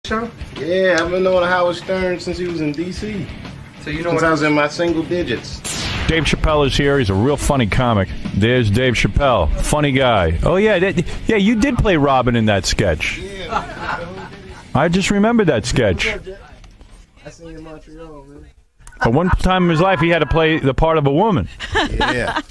Show? Yeah, I've been knowing Howard Stern since he was in D.C. So you know Since what I was in my single digits. Dave Chappelle is here. He's a real funny comic. There's Dave Chappelle, funny guy. Oh yeah, yeah. You did play Robin in that sketch. I just remembered that sketch. I seen you in Montreal, man. But one time in his life, he had to play the part of a woman. Yeah.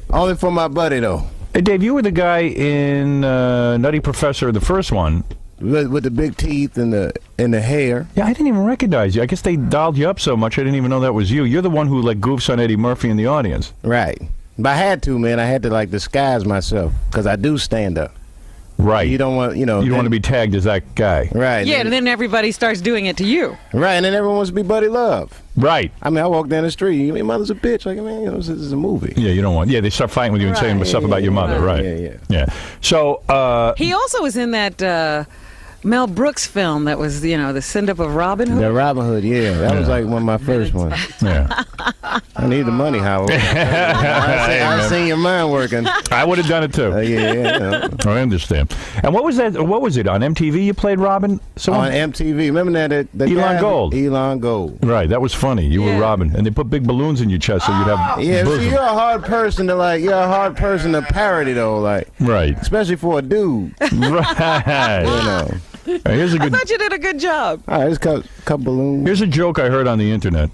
Only for my buddy though. Hey, Dave, you were the guy in Nutty Professor, the first one. With the big teeth and the hair. Yeah, I didn't even recognize you. I guess they dialed you up so much, I didn't even know that was you. You're the one who like goofs on Eddie Murphy in the audience. Right. But I had to, man. I had to like disguise myself because I do stand up. Right. You don't want, You don't want to be tagged as that guy. Right. Yeah, and then everybody starts doing it to you. Right, and then everyone wants to be Buddy Love. Right. I mean, I walk down the street. Your mother's a bitch. Like, man, this is a movie. Yeah, you don't want. Yeah, they start fighting with you and saying stuff about your mother. Right. Yeah. So. He also was in that Mel Brooks film that was, the send-up of Robin Hood. The Robin Hood, yeah. That was like one of my first ones. Yeah. I need the money, Howard. I seen your mind working. I would have done it too. Yeah. I understand. And what was that? What was it on MTV? You played Robin. On MTV, remember that? Elon Gold. Elon Gold. Right, that was funny. You were Robin, and they put big balloons in your chest so you'd have. Yeah, bosom. see, you're a hard person to parody though, like. Right. Especially for a dude. Right. Here's a I good. thought you did a good job. All right, just couple balloons. Here's a joke I heard on the internet.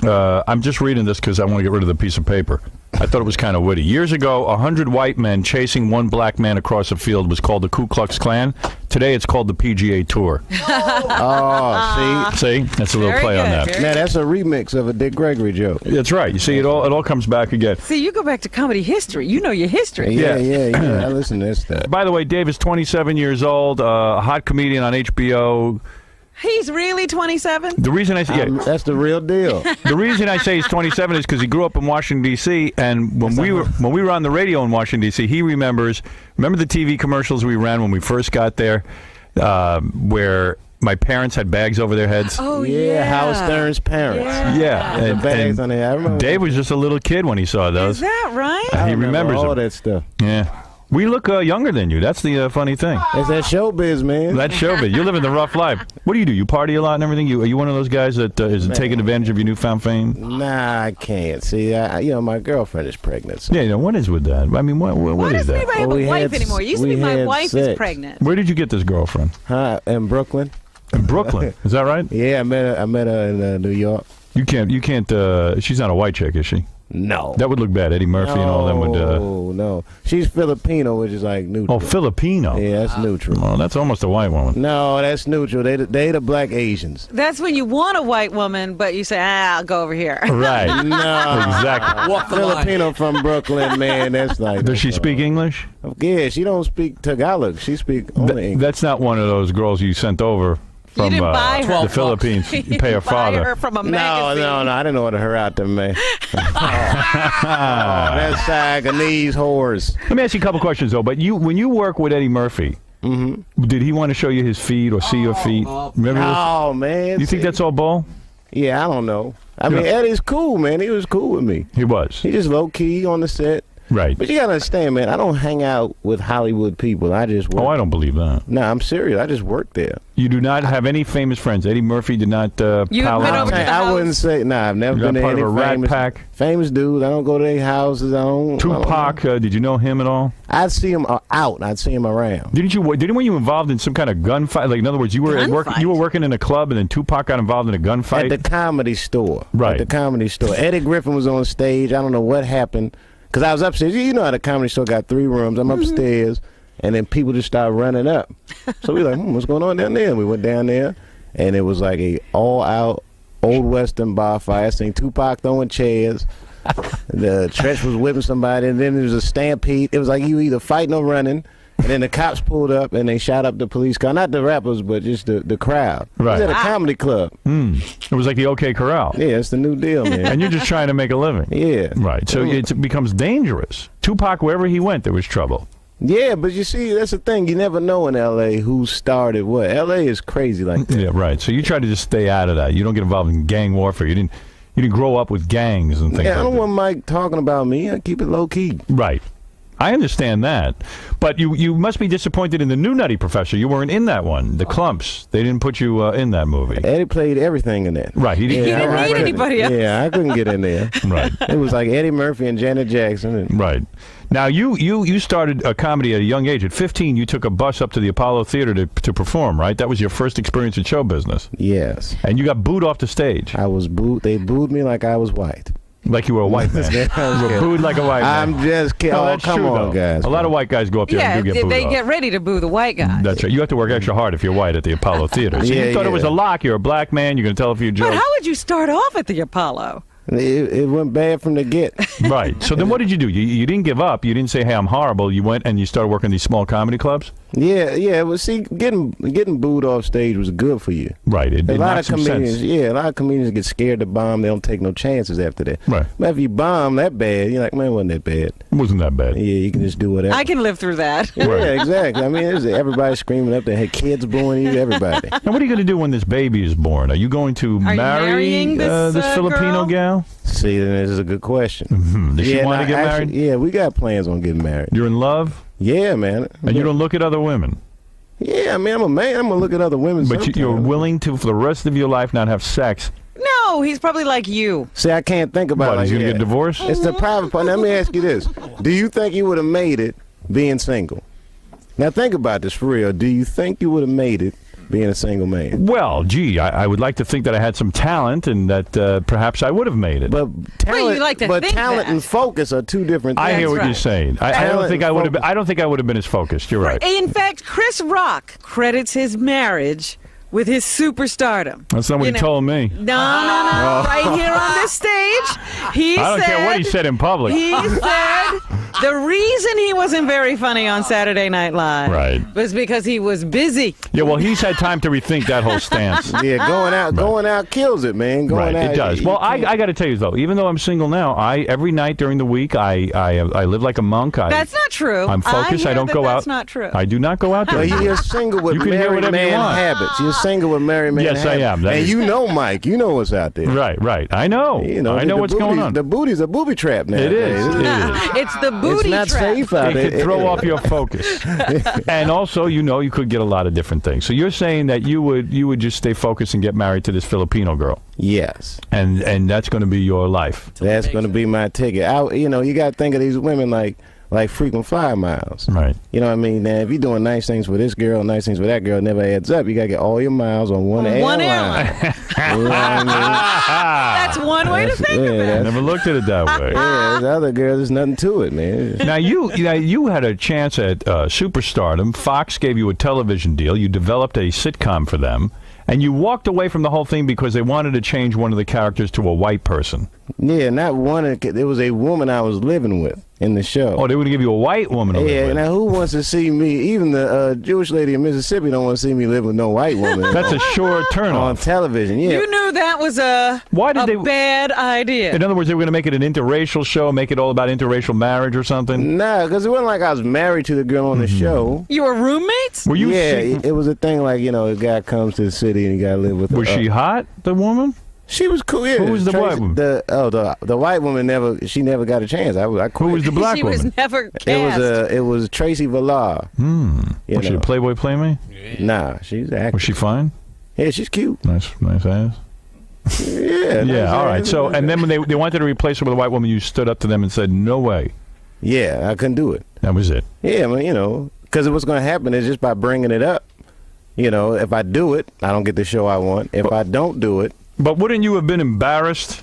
I'm just reading this because I want to get rid of the piece of paper. I thought it was kind of witty. Years ago, 100 white men chasing one black man across a field was called the Ku Klux Klan. Today, it's called the PGA Tour. Oh, See? That's a little Very play on good, that. very Now that's a remix of a Dick Gregory joke. That's right. You see, it all comes back again. See, you go back to comedy history. You know your history. Yeah. I listen to that stuff. By the way, Dave is 27 years old, a hot comedian on HBO. He's really 27? The reason I say That's the real deal. the reason I say he's 27 is because he grew up in Washington D.C. and when we were on the radio in Washington D.C., he remember the TV commercials we ran when we first got there, where my parents had bags over their heads. Oh Yeah, Howard Stern's parents. Yeah, and Bags on there. I remember. Dave was just a little kid when he saw those. Is that right? He remembers all them. that stuff. Yeah. We look younger than you. That's the funny thing. It's that showbiz, man. That's showbiz. You live in the rough life. What do? You party a lot and everything? Are you one of those guys that is taking advantage of your newfound fame? Nah, I can't. See, my girlfriend is pregnant. So. Yeah, what is with that? I mean, what is doesn't that? anybody have Well, a we wife had- anymore? It used to we be my had wife is sex. pregnant. Where did you get this girlfriend? Huh? In Brooklyn? In Brooklyn. Is that right? Yeah, I met her in New York. You can't. She's not a white chick, is she? No. That would look bad. Eddie Murphy and all them would. No. She's Filipino, which is like neutral. Oh, Filipino. Yeah, that's neutral. Oh, that's almost a white woman. No, that's neutral. They the black Asians. That's when you want a white woman, but you say, I'll go over here. Right. No. Exactly. Walk the line. Filipino from Brooklyn, man. That's like. Does she speak English? Yeah, she don't speak Tagalog. She speak only English. That's not one of those girls you sent over You from didn't buy her. the Philippines. You pay her Buy father. her from a No, magazine. I didn't order her out there, man. That's Saganese whores. Let me ask you a couple questions though. But when you work with Eddie Murphy, did he want to show you his feet or see your feet? Remember this? Oh, man. You think that's all bull? Yeah, I don't know. I mean, Eddie's cool, man. He was cool with me. He was. He just low-key on the set. Right. But you gotta understand, man, I don't hang out with Hollywood people. I just work. Oh, I don't believe that. No, I'm serious. I just work there. You do not have any famous friends. Eddie Murphy did not You've pal been around. over to the I wouldn't house? say, I've never You're been not to part any of a rat famous, pack? famous dudes. I don't go to their houses. I don't. Tupac, did you know him at all? I'd see him out. I'd see him around. Didn't were you involved in some kind of gunfight? Like in other words, you were at work. Gunfight? You were working in a club, and then Tupac got involved in a gunfight. At the Comedy Store. Right. At the Comedy Store. Eddie Griffin was on stage. I don't know what happened. Because I was upstairs. You know how the Comedy Store got 3 rooms. I'm upstairs. And then people just started running up. So we were like, what's going on down there? And we went down there. And it was like a all-out Old Western bar fight. I seen Tupac throwing chairs. The Tretch was whipping somebody. And then there was a stampede. It was like you either fighting or running. And then the cops pulled up and they shot up the police car. Not the rappers, but just the crowd. Right. It was at a comedy club. It was like the OK Corral. Yeah, it's the new deal, man. And you're just trying to make a living. Yeah. Right. So it becomes dangerous. Tupac, wherever he went, there was trouble. Yeah, but you see, that's the thing. You never know in L.A. who started what. L.A. is crazy like that. Yeah, right. So you try to just stay out of that. You don't get involved in gang warfare. You didn't grow up with gangs and things Yeah, I like don't that. want Mike talking about me. I keep it low-key. Right. I understand that. But you must be disappointed in the new Nutty Professor. You weren't in that one. The Clumps. They didn't put you in that movie. Eddie played everything in that. Right. He He didn't need anybody else. Yeah, I couldn't get in there. Right. It was like Eddie Murphy and Janet Jackson. And Right. Now, you started a comedy at a young age. At 15, you took a bus up to the Apollo Theater to perform, right? That was your first experience in show business. Yes. And you got booed off the stage. I was booed. They booed me like I was white. Like you were a white man. You were booed like a white man. I'm just kidding. No, Oh, that's come true, on, though. guys. A lot of white guys go up there Yeah, and do get booed they off. get ready to boo the white guy. That's right. You have to work extra hard if you're white at the Apollo Theater. So Yeah, you thought it was yeah. a lock. You're a black man. You're going to tell a few But jokes. how would you start off at the Apollo? It went bad from the get. Right. So then what did you do? You didn't give up. You didn't say, hey, I'm horrible. You went and you started working these small comedy clubs? Yeah. Well, see, getting booed off stage was good for you. Right. It A lot knocked of some comedians, sense. a lot of comedians get scared to bomb. They don't take no chances after that. Right. But if you bomb that bad, you're like, man, it wasn't that bad. It wasn't that bad. Yeah, you can just do whatever. I can live through that. Yeah, exactly. I mean, everybody screaming up there. Hey, kids booing you, everybody. Now, what are you going to do when this baby is born? Are you going to Are you marry marrying this, Filipino girl? gal? See, this is a good question. Does she want to get married? Yeah, we got plans on getting married. You're in love? Yeah, man. And you don't look at other women? Yeah, I mean, I'm a man. I'm gonna look at other women. But you're sometime. willing to, for the rest of your life, not have sex? No, he's probably like you. See, I can't think about What, it. he's going to get divorced? It's the private part. Let me ask you this: do you think you would have made it being single? Now, think about this for real. Do you think you would have made it being a single man? Well, gee, I would like to think that I had some talent and that perhaps I would have made it. But talent, you like to think talent that. and focus are two different things. I hear what right. you're saying. I don't Talent think and I would have. focus. I don't think I would have been as focused. You're right. In fact, Chris Rock credits his marriage with his superstardom. That's not what You he know- told me. No. Right here on this stage, he I don't said. care what he said in public. He said the reason he wasn't very funny on Saturday Night Live Right. was because he was busy. Yeah, well, he's had time to rethink that whole stance. Yeah, going out kills it, man. Going Right, out, it does. you Well, can't- I got to tell you though, even though I'm single now, every night during the week I live like a monk. That's not true. I'm focused. I hear don't that go out. That's not true. I do not go out Well, there. you're single with You can hear married whatever you man want. habits. You're single with married man Yes, I habits. am. That And is- you know, Mike. You know what's out there. Right. I know. You know, I know the what's going booty's- on. The booty's a booby trap now. It is. It is. It's the booty It's not trap. safe out It there. could throw off your focus, and also, you could get a lot of different things. So you're saying that you would just stay focused and get married to this Filipino girl, Yes, and that's going to be your life, that's going to be my ticket. You got to think of these women like frequent flyer miles. right? You know what I mean? Now, if you're doing nice things for this girl, nice things for that girl, it never adds up. You got to get all your miles on one airline. One airline. You know what I mean? That's one way to think of Yeah, it. I never looked at it that way. Yeah, the other girl, there's nothing to it, man. Now you had a chance at superstardom. Fox gave you a television deal. You developed a sitcom for them, and you walked away from the whole thing because they wanted to change one of the characters to a white person. Yeah, not one. There was a woman I was living with in the show. Oh, they were going to give you a white woman to live Yeah, with. now who wants to see me? Even the Jewish lady in Mississippi don't want to see me live with no white woman. That's a sure on turnoff. television. Yeah, You knew that was a bad idea. In other words, they were going to make it an interracial show, make it all about interracial marriage or something. nah, because it wasn't like I was married to the girl on the show. You were roommates? Were you? Yeah, it was a thing like a guy comes to the city and you got to live with her. Was she hot? The woman? She was cool. Yeah. Who was the white woman? The white woman never got a chance. I Who quit. was the black she woman? was never cast. It was Tracy Villar. Was she a Playboy Playmate? Nah, she's acting. Was she fine? Yeah, she's cute. Nice ass. Yeah. Yeah. All right. So, and then when they wanted to replace her with a white woman, you stood up to them and said, "No way." Yeah, I couldn't do it. That was it. Yeah, I mean, because what's going to happen is just by bringing it up. If I do it, I don't get the show I want. If I don't do it, But wouldn't you have been embarrassed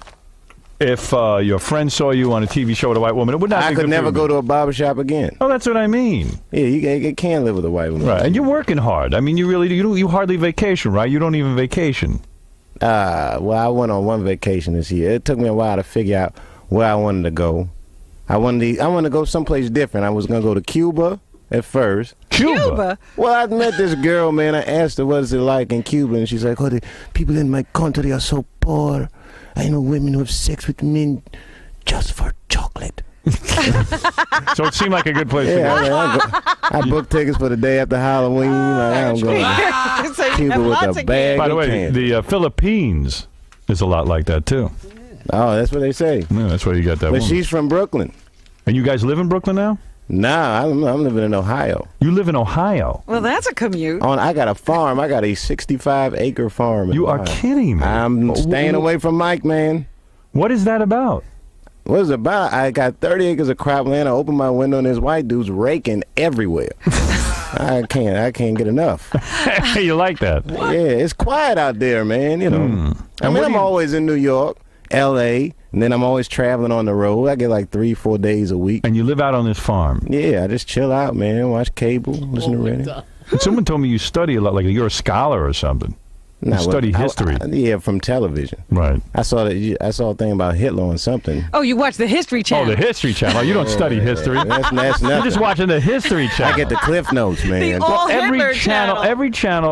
if your friend saw you on a TV show with a white woman? It would not. I could never go to a barbershop again. Oh, that's what I mean. Yeah, you can't live with a white woman. Right. And you're working hard. I mean, you really do. You hardly vacation, right? You don't even vacation. Well, I went on one vacation this year. It took me a while to figure out where I wanted to go. I wanted to go someplace different. I was going to go to Cuba at first. Cuba? Well, I met this girl, man. I asked her, what's it like in Cuba? And she's like, the people in my country are so poor. I know women who have sex with men just for chocolate. So it seemed like a good place to Yeah, go. I booked tickets for the day after Halloween. Like, I'm going So you Cuba have with lots a of bag. By the way, candy. the Philippines is a lot like that too. Oh, that's what they say. Yeah, that's why you got that But woman. she's from Brooklyn. And you guys live in Brooklyn now? Nah, I'm living in Ohio. You live in Ohio. Well, that's a commute. I got a farm. I got a 65-acre farm. You are kidding me. I'm staying away from Mike, man. What is that about? What is it about? I got 30 acres of cropland. I open my window and this white dude's raking everywhere. I can't get enough. You like that? Yeah, it's quiet out there, man. You know. I mean, I'm always in New York, L.A., and then I'm always traveling on the road. I get like 3-4 days a week. And you live out on this farm? Yeah, I just chill out, man. Watch cable, listen to radio. Someone told me you study a lot, like you're a scholar or something. You study history. Yeah, from television. Right. I saw a thing about Hitler on something. Oh, you watch the History Channel. Oh, the History Channel. You don't study history. That's nothing. You're just watching the History Channel. I get the Cliff Notes, man. The all every Hitler channel,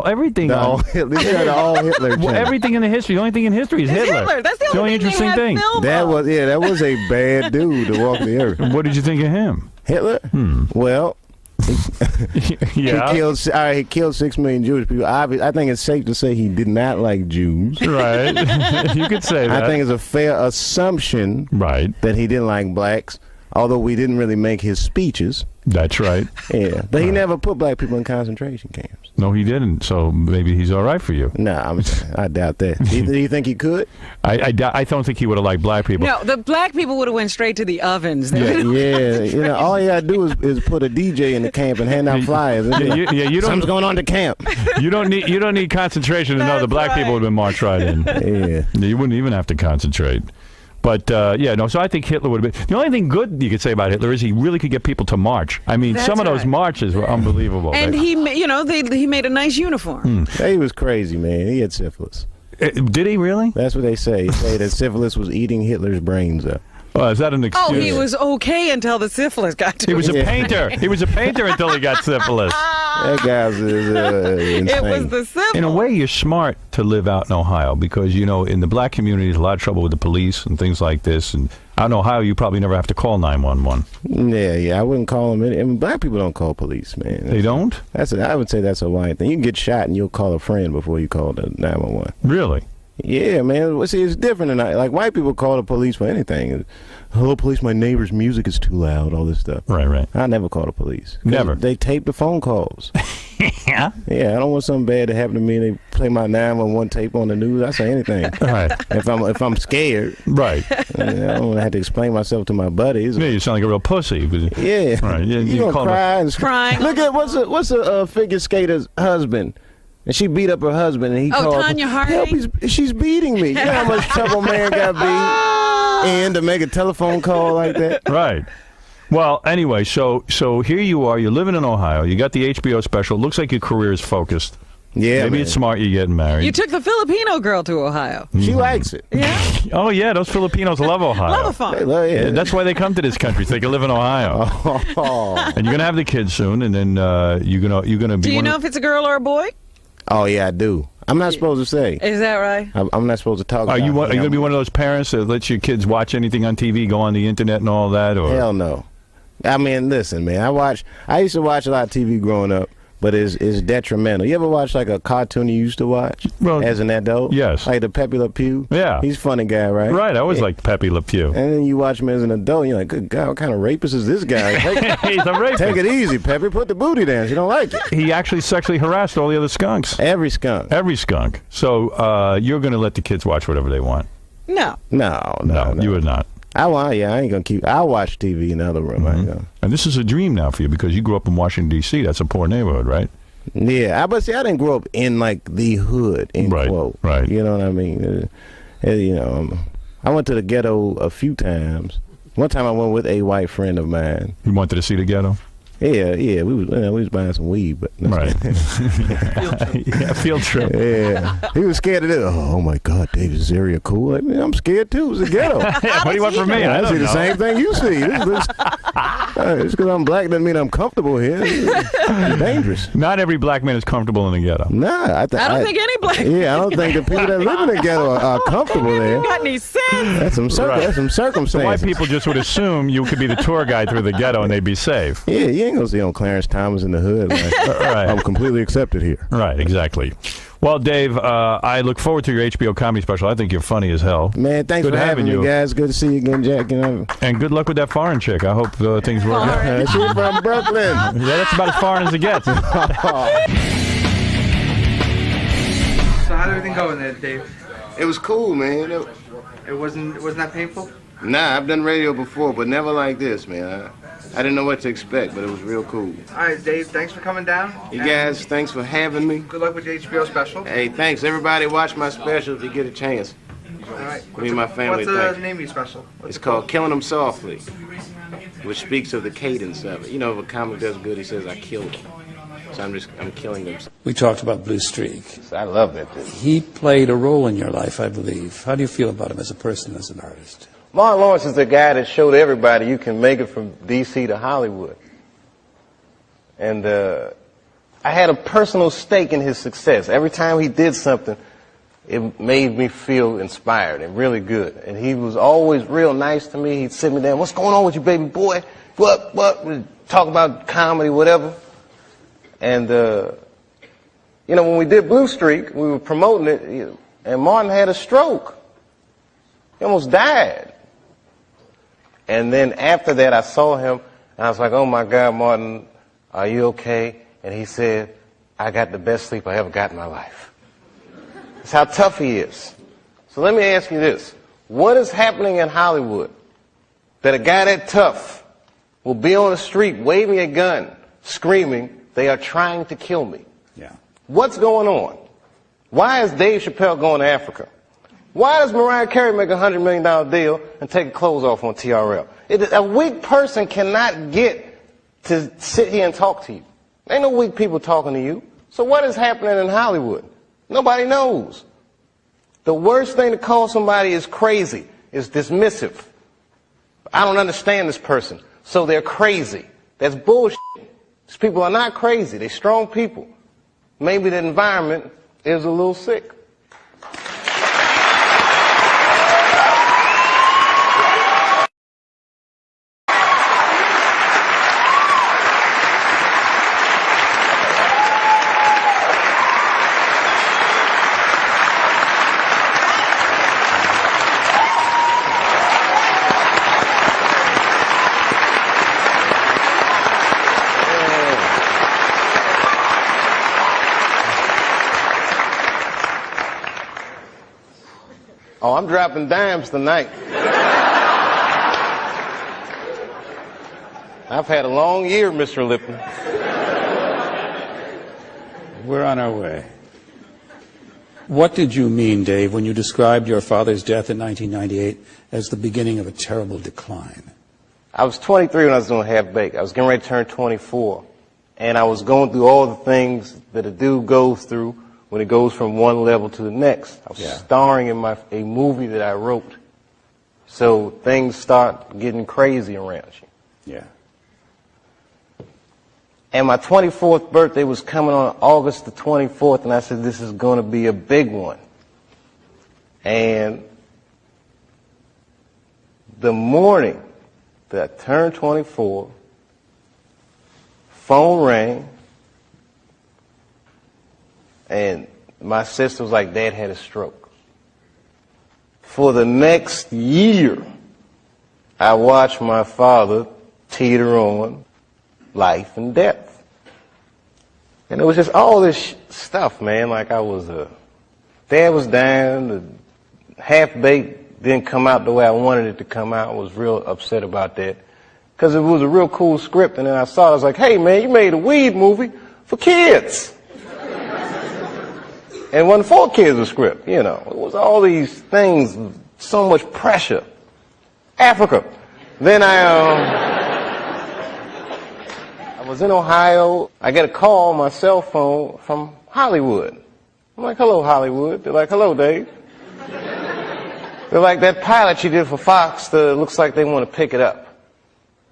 everything. The all Hitler channel. Well, everything in the history. The only thing in history is Hitler. That's the only interesting thing. That was a bad dude to walk the earth. What did you think of him? Hitler? Well, Yeah. he killed 6 million Jewish people. I think it's safe to say he did not like Jews. Right. You could say that. I think it's a fair assumption that he didn't like blacks, although we didn't really make his speeches. That's right. Yeah, but he never put black people in concentration camps. No, he didn't. So maybe he's all right for you. Nah, I doubt that. Do you think he could? I don't think he would have liked black people. No, the black people would have went straight to the ovens. Yeah. You know, all you gotta do is put a DJ in the camp and hand out flyers. You don't. Something's going on to camp. You don't need concentration to know the black people would have been marched right in. Yeah. You wouldn't even have to concentrate. But, so I think Hitler would have been... The only thing good you could say about Hitler is he really could get people to march. I mean, some of those marches were unbelievable. And he made a nice uniform. He was crazy, man. He had syphilis. Did he really? That's what they say. They say that syphilis was eating Hitler's brains up. Oh, is that an excuse? Oh, he was okay until the syphilis got to him. He was a painter. He was a painter until he got syphilis. That guy's insane. It was the syphilis. In a way, you're smart to live out in Ohio because, in the black community, there's a lot of trouble with the police and things like this. And out in Ohio, you probably never have to call 911. Yeah, I wouldn't call them. I mean, black people don't call police, man. They don't? I would say that's a white thing. You can get shot and you'll call a friend before you call the 911. Really? Yeah, man. Well, see, it's different than like white people call the police for anything. Hello, police. My neighbor's music is too loud. All this stuff. Right. I never call the police. Never. They tape the phone calls. Yeah. Yeah, I don't want something bad to happen to me. They play my 911 tape on the news. I say anything. Right. If I'm scared. Right. I don't have to explain myself to my buddies. Yeah, you sound like a real pussy. Yeah. Right. You gonna cry and crying. Look at what's a figure skater's husband. And she beat up her husband, and he called. Tanya Harding? Help! She's beating me. You know how much trouble man got beat and to make a telephone call like that. Right. Well, anyway, so here you are. You're living in Ohio. You got the HBO special. Looks like your career is focused. Yeah, maybe man. it's smart you're getting married. You took the Filipino girl to Ohio. She likes it. Yeah. Oh yeah, those Filipinos love Ohio. Love a fun. They love it. That's why they come to this country so they can live in Ohio. Oh. And you're gonna have the kids soon, and then you're gonna be. Do you know if it's a girl or a boy? Oh yeah, I do. I'm not supposed to say. Is that right? I'm not supposed to talk. Are you about going to be one of those parents that lets your kids watch anything on TV, go on the internet, and all that? Or Hell no. I mean, listen, man. I used to watch a lot of TV growing up, but it's detrimental. You ever watch like a cartoon you used to watch as an adult? Yes. Like the Pepe Le Pew? Yeah. He's a funny guy, right? Right. I always liked Pepe Le Pew. And then you watch him as an adult, and you're like, good God, what kind of rapist is this guy? He's a rapist. Take it easy, Pepe. Put the booty down. She don't like it. He actually sexually harassed all the other skunks. Every skunk. Every skunk. So you're going to let the kids watch whatever they want? No. No. You would not. I ain't gonna keep. I'll watch TV in the other room. I ain't gonna. And this is a dream now for you because you grew up in Washington D.C. That's a poor neighborhood, right? Yeah, but see, I didn't grow up in like the hood. End quote. Right. You know what I mean? I went to the ghetto a few times. One time I went with a white friend of mine. You wanted to see the ghetto? Yeah, we was buying some weed, but right. Field trip. Yeah, he was scared of it. Oh my God, Dave, is this area cool? Like, man, I'm scared too. It's a ghetto. What do you want from me? I see the same thing you see. Just because I'm black doesn't mean I'm comfortable here. It's dangerous. Not every black man is comfortable in the ghetto. Nah, I don't think any black. Yeah, I don't think the people that live in the ghetto are comfortable there. Got any sense? That's some circumstances. So white people just would assume you could be the tour guide through the ghetto and they'd be safe. Yeah, you ain't gonna see on Clarence Thomas in the hood. Like, right. I'm completely accepted here. Right, exactly. Well, Dave, I look forward to your HBO comedy special. I think you're funny as hell. Man, thanks for having me, guys. Good to see you again, Jack. And good luck with that foreign chick. I hope things work out. She's from Brooklyn. Yeah, that's about as foreign as it gets. So how did everything go in there, Dave? It was cool, man. It wasn't that painful? Nah, I've done radio before, but never like this, man. I didn't know what to expect, but it was real cool. All right, Dave, thanks for coming down. You guys, thanks for having me. Good luck with your HBO special. Hey, thanks. Everybody watch my special if you get a chance. All right. Me and my family. What's the name of your special? It's called Killing Them Softly, which speaks of the cadence of it. You know, if a comic does good, he says, I killed him. So I'm killing them. We talked about Blue Streak. I love that dude. He played a role in your life, I believe. How do you feel about him as a person, as an artist? Martin Lawrence is the guy that showed everybody you can make it from D.C. to Hollywood. And I had a personal stake in his success. Every time he did something, it made me feel inspired and really good. And he was always real nice to me. He'd sit me down, what's going on with you, baby boy? What? We'd talk about comedy, whatever. And, you know, when we did Blue Streak, we were promoting it, and Martin had a stroke. He almost died. And then after that, I saw him, and I was like, oh, my God, Martin, are you okay? And he said, I got the best sleep I ever got in my life. That's how tough he is. So let me ask you this. What is happening in Hollywood that a guy that tough will be on the street waving a gun, screaming, they are trying to kill me? Yeah. What's going on? Why is Dave Chappelle going to Africa? Why does Mariah Carey make a $100 million deal and take her clothes off on TRL? A weak person cannot get to sit here and talk to you. Ain't no weak people talking to you. So what is happening in Hollywood? Nobody knows. The worst thing to call somebody is crazy, is dismissive. I don't understand this person, so they're crazy. That's bullshit. These people are not crazy. They're strong people. Maybe the environment is a little sick. Oh, I'm dropping dimes tonight. I've had a long year, Mr. Lipton. We're on our way. What did you mean, Dave, when you described your father's death in 1998 as the beginning of a terrible decline? I was 23 when I was doing Half Baked. I was getting ready to turn 24. And I was going through all the things that a dude goes through when it goes from one level to the next. I was starring in a movie that I wrote. So things start getting crazy around you. Yeah. And my 24th birthday was coming on August the 24th, and I said, this is going to be a big one. And the morning that I turned 24, phone rang, and my sister was like, Dad had a stroke. For the next year, I watched my father teeter on life and death. And it was just all this stuff, man. Like Dad was down, the Half Baked didn't come out the way I wanted it to come out. I was real upset about that. Because it was a real cool script, and then I saw it, I was like, hey man, you made a weed movie for kids. And it wasn't for kids, a script, you know. It was all these things, so much pressure. Africa. Then I was in Ohio. I get a call on my cell phone from Hollywood. I'm like, hello, Hollywood. They're like, hello, Dave. They're like, that pilot you did for Fox, looks like they want to pick it up.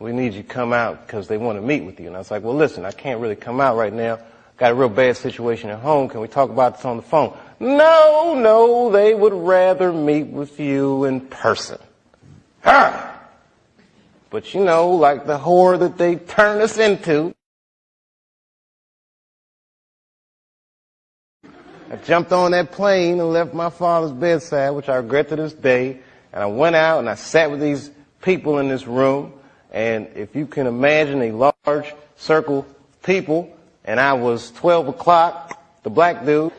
We need you to come out because they want to meet with you. And I was like, well, listen, I can't really come out right now. Got a real bad situation at home. Can we talk about this on the phone? No, they would rather meet with you in person. But you know, like the whore that they turn us into. I jumped on that plane and left my father's bedside, which I regret to this day. And I went out and I sat with these people in this room. And if you can imagine a large circle of people, and I was 12 o'clock, the black dude.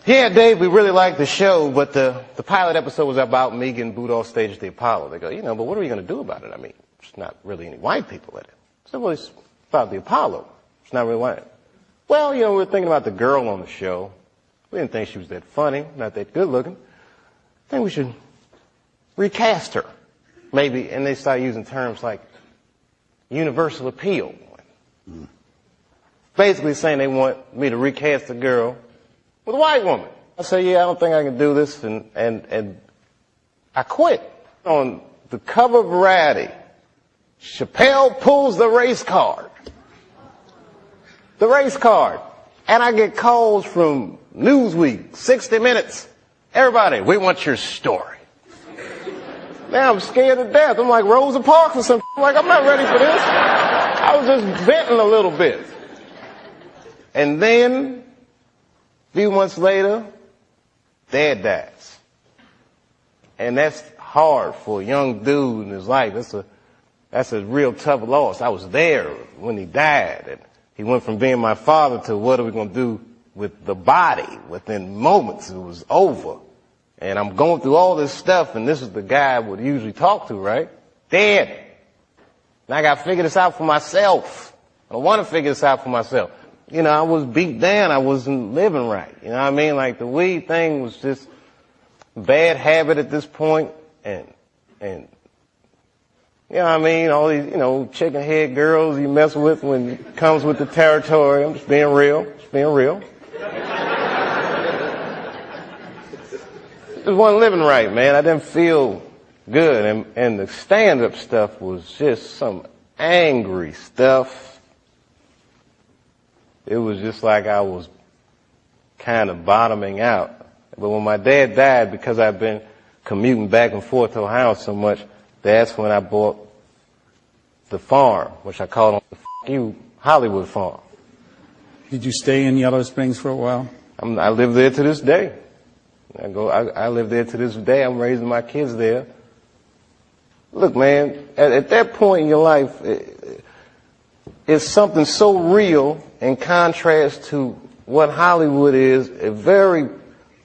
Yeah, Dave, we really liked the show, but the pilot episode was about me getting booed off stage at the Apollo. They go, but what are we going to do about it? I mean, there's not really any white people in it. I said, well, it's about the Apollo. It's not really white. Well, we were thinking about the girl on the show. We didn't think she was that funny, not that good looking. I think we should recast her. Maybe, and they started using terms like universal appeal. Basically saying they want me to recast the girl with a white woman. I said, yeah, I don't think I can do this, and I quit. On the cover of Variety, Chappelle pulls the race card. The race card. And I get calls from Newsweek, 60 Minutes. Everybody, we want your story. Now I'm scared to death. I'm like Rosa Parks or something. I'm like, I'm not ready for this. I was just venting a little bit. And then, a few months later, Dad dies. And that's hard for a young dude in his life. That's a real tough loss. I was there when he died. And he went from being my father to what are we going to do with the body? Within moments, it was over. And I'm going through all this stuff, and this is the guy I would usually talk to, right? Dad. And I got to figure this out for myself. I don't want to figure this out for myself. I was beat down. I wasn't living right. You know what I mean? Like the weed thing was just a bad habit at this point. And you know what I mean? All these, chicken head girls you mess with when it comes with the territory. I'm just being real. Just being real. Just wasn't living right, man. I didn't feel good. And the stand-up stuff was just some angry stuff. It was just like I was kind of bottoming out. But when my dad died, because I've been commuting back and forth to Ohio so much, that's when I bought the farm, which I called the F*** you Hollywood farm. Did you stay in Yellow Springs for a while? I live there to this day. I live there to this day. I'm raising my kids there. Look, man, at that point in your life, it's something so real in contrast to what Hollywood is, a very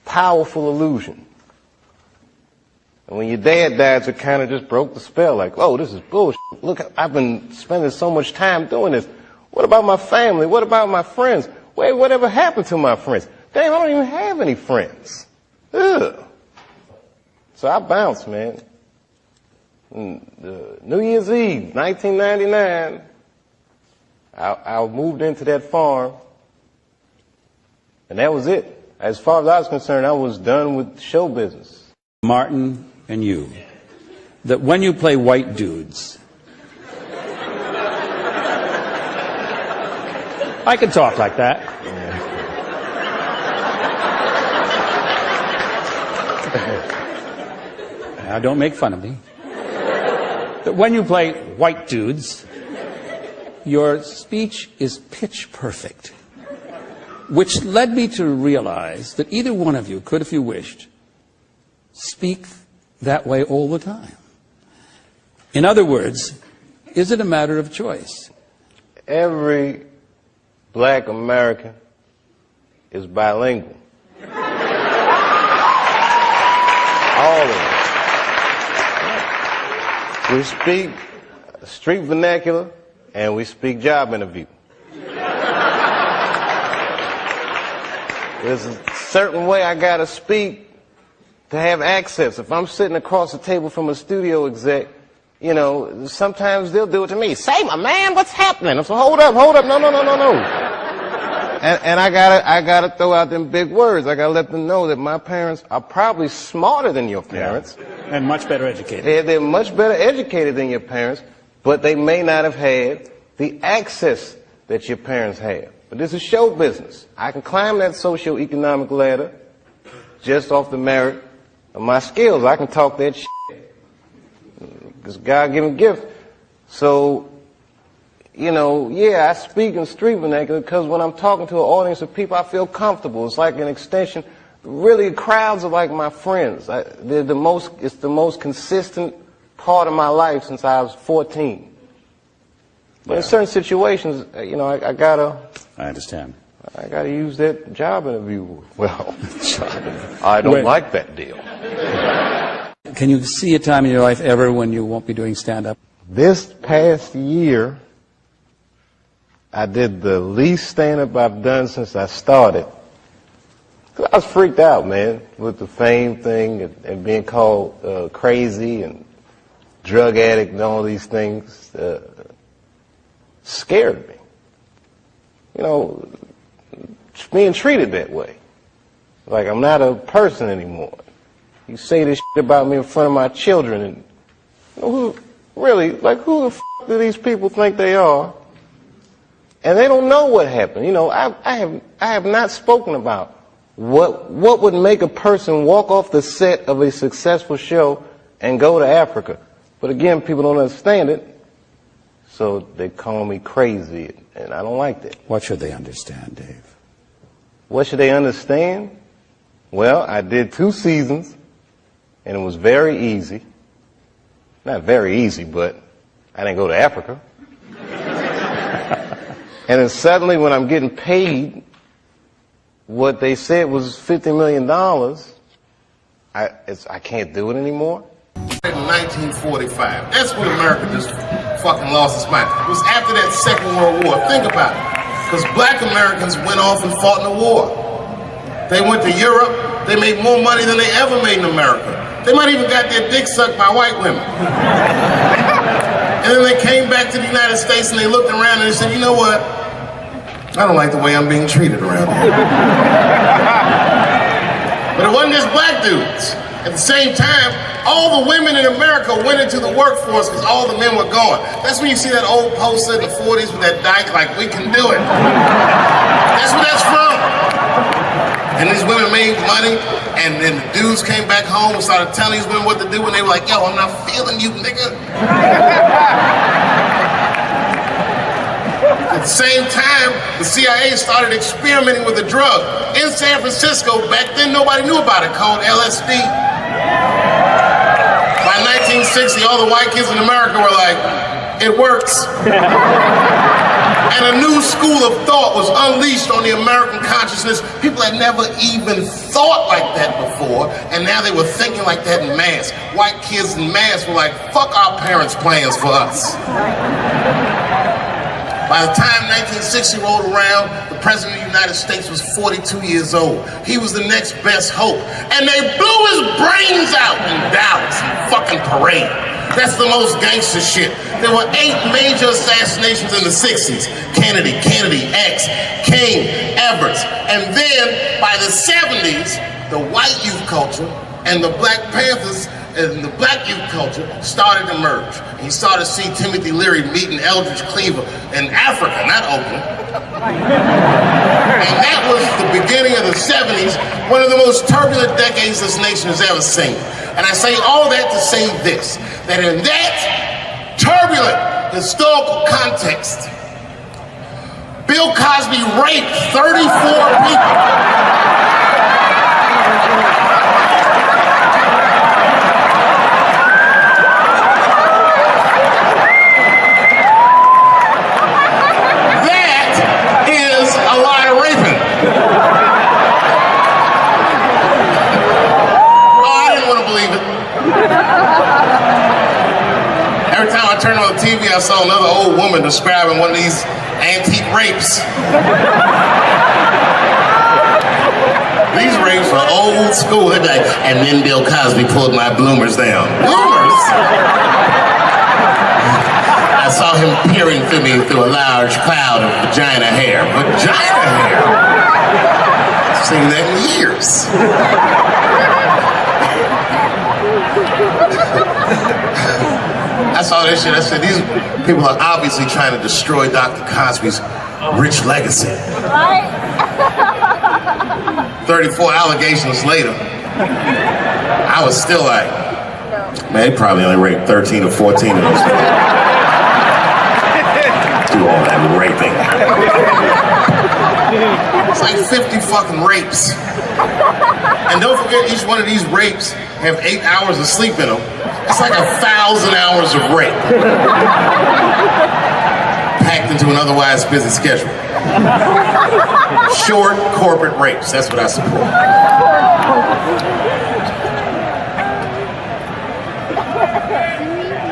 powerful illusion. And when your dad died, it kind of just broke the spell. Like, oh, this is bullshit. Look, I've been spending so much time doing this. What about my family? What about my friends? Wait, whatever happened to my friends? Damn, I don't even have any friends. Ugh. So I bounced, man. New Year's Eve, 1999, I moved into that farm, and that was it. As far as I was concerned, I was done with show business. Martin and you, that when you play white dudes, I can talk like that. Now, don't make fun of me. That when you play white dudes, your speech is pitch perfect, which led me to realize that either one of you could, if you wished, speak that way all the time. In other words, is it a matter of choice? Every black American is bilingual. All of them. We speak street vernacular, and we speak job interview. There's a certain way I gotta speak to have access. If I'm sitting across the table from a studio exec, sometimes they'll do it to me. Say, my man, what's happening? I'm like, hold up, no. And I gotta throw out them big words. I gotta let them know that my parents are probably smarter than your parents. Yeah. And much better educated. They're much better educated than your parents, but they may not have had the access that your parents have. But this is show business. I can climb that socioeconomic ladder just off the merit of my skills. I can talk that shit. It's a God-given gift. So, you know, yeah, I speak in street vernacular because when I'm talking to an audience of people, I feel comfortable. It's like an extension. Really, crowds are like my friends. It's the most consistent part of my life since I was 14. But in certain situations, you know, I gotta understand. I gotta use that job interview. Well, I don't like that deal. Can you see a time in your life ever when you won't be doing stand-up? This past year, I did the least stand-up I've done since I started. 'Cause I was freaked out, man, with the fame thing and being called crazy and drug addict and all these things. Scared me. You know, being treated that way. Like I'm not a person anymore. You say this shit about me in front of my children, and you know, who the f*** do these people think they are? And they don't know what happened. You know, I have not spoken about what would make a person walk off the set of a successful show and go to Africa. But again, people don't understand it, so they call me crazy, and I don't like that. What should they understand, Dave? What should they understand? Well, I did 2 seasons, and it was very easy. Not very easy, but I didn't go to Africa. And then suddenly, when I'm getting paid what they said was $50 million, I can't do it anymore. In 1945, that's when America just fucking lost its mind. It was after that Second World War. Think about it. Because black Americans went off and fought in the war. They went to Europe. They made more money than they ever made in America. They might even got their dick sucked by white women. And then they came back to the United States and they looked around and they said, you know what? I don't like the way I'm being treated around here. But it wasn't just black dudes. At the same time, all the women in America went into the workforce because all the men were gone. That's when you see that old poster in the 40s with that dyke, like, we can do it. That's where that's from. And these women made money, and then the dudes came back home and started telling these women what to do, and they were like, yo, I'm not feeling you, nigga. At the same time, the CIA started experimenting with a drug in San Francisco. Back then, nobody knew about it, called LSD. By 1960, all the white kids in America were like, it works. And a new school of thought was unleashed on the American consciousness. People had never even thought like that before, and now they were thinking like that in mass. White kids in mass were like, fuck our parents' plans for us. By the time 1960 rolled around, the President of the United States was 42 years old. He was the next best hope. And they blew his brains out in Dallas, fucking parade. That's the most gangster shit. There were 8 major assassinations in the 60s. Kennedy, X, King, Everett. And then, by the 70s, the white youth culture and the Black Panthers and the black youth culture started to merge. And you started to see Timothy Leary meeting Eldridge Cleaver in Africa, not Oakland. And that was the beginning of the 70s, one of the most turbulent decades this nation has ever seen. And I say all that to say this, that in that turbulent historical context, Bill Cosby raped 34 people. I saw another old woman describing one of these antique rapes. These rapes are old school. They'd be like, and then Bill Cosby pulled my bloomers down. Bloomers? I saw him peering through me through a large cloud of vagina hair. Vagina hair? I've seen that in years. I saw that shit. I said, these people are obviously trying to destroy Dr. Cosby's rich legacy. Right? 34 allegations later, I was still like, man, they probably only raped 13 or 14 of those people. do all that raping. It's like 50 fucking rapes. And don't forget, each one of these rapes have 8 hours of sleep in them. It's like 1,000 hours of rape. Packed into an otherwise busy schedule. Short corporate rapes, that's what I support.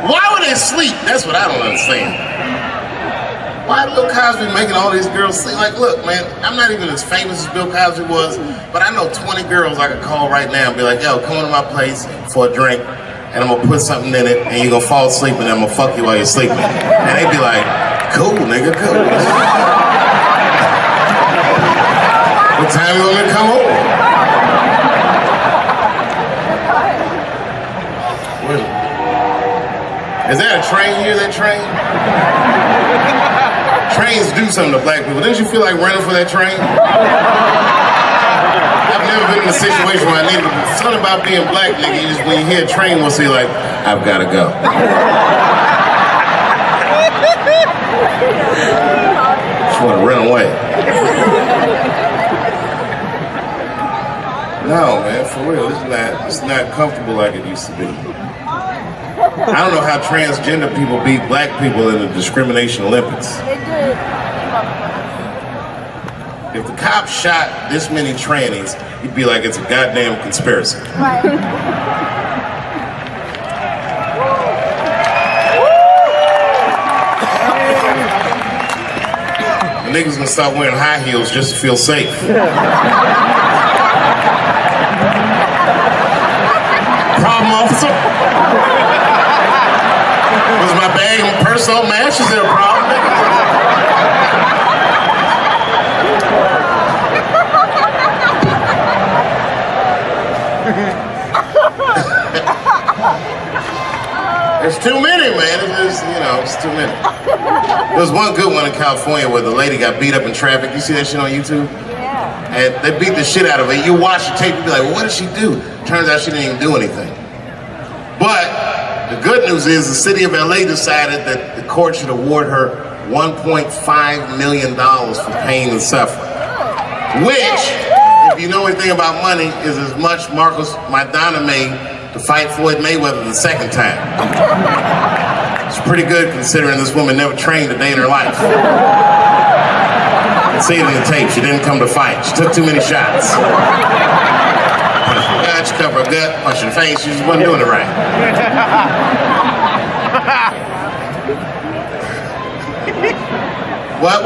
Why would they sleep? That's what I don't understand. Why Bill Cosby making all these girls sleep? Like, look, man, I'm not even as famous as Bill Cosby was, but I know 20 girls I could call right now and be like, yo, come to my place for a drink, and I'm gonna put something in it, and you're gonna fall asleep, and I'm gonna fuck you while you're sleeping. And they'd be like, cool, nigga, cool. What time you want me to come over? Is that a train here, that train? Trains do something to black people. Didn't you feel like running for that train? I've never been in a situation where I needed to. Something about being black, nigga, you just, when you hear a train, we'll see like, I've gotta go. Just wanna run away. No, man, for real, it's not comfortable like it used to be. I don't know how transgender people beat black people in the discrimination Olympics. They did. If the cops shot this many trannies, you'd be like, it's a goddamn conspiracy. Right. The niggas gonna stop wearing high heels just to feel safe. Problem, officer? Was my bag and purse all matched? Is there a problem? There's too many, man. It's too many. There was one good one in California where the lady got beat up in traffic. You see that shit on YouTube? Yeah. And they beat the shit out of her. You watch the tape, you be like, well, what did she do? Turns out she didn't even do anything. But the good news is the city of LA decided that the court should award her $1.5 million for pain and suffering. Which, if you know anything about money, is as much Marcos Maidana made to fight Floyd Mayweather the second time. It's pretty good considering this woman never trained a day in her life. You can see it in the tape. She didn't come to fight. She took too many shots. Punched her gut, she covered her gut, punched her face. She just wasn't doing it right. What?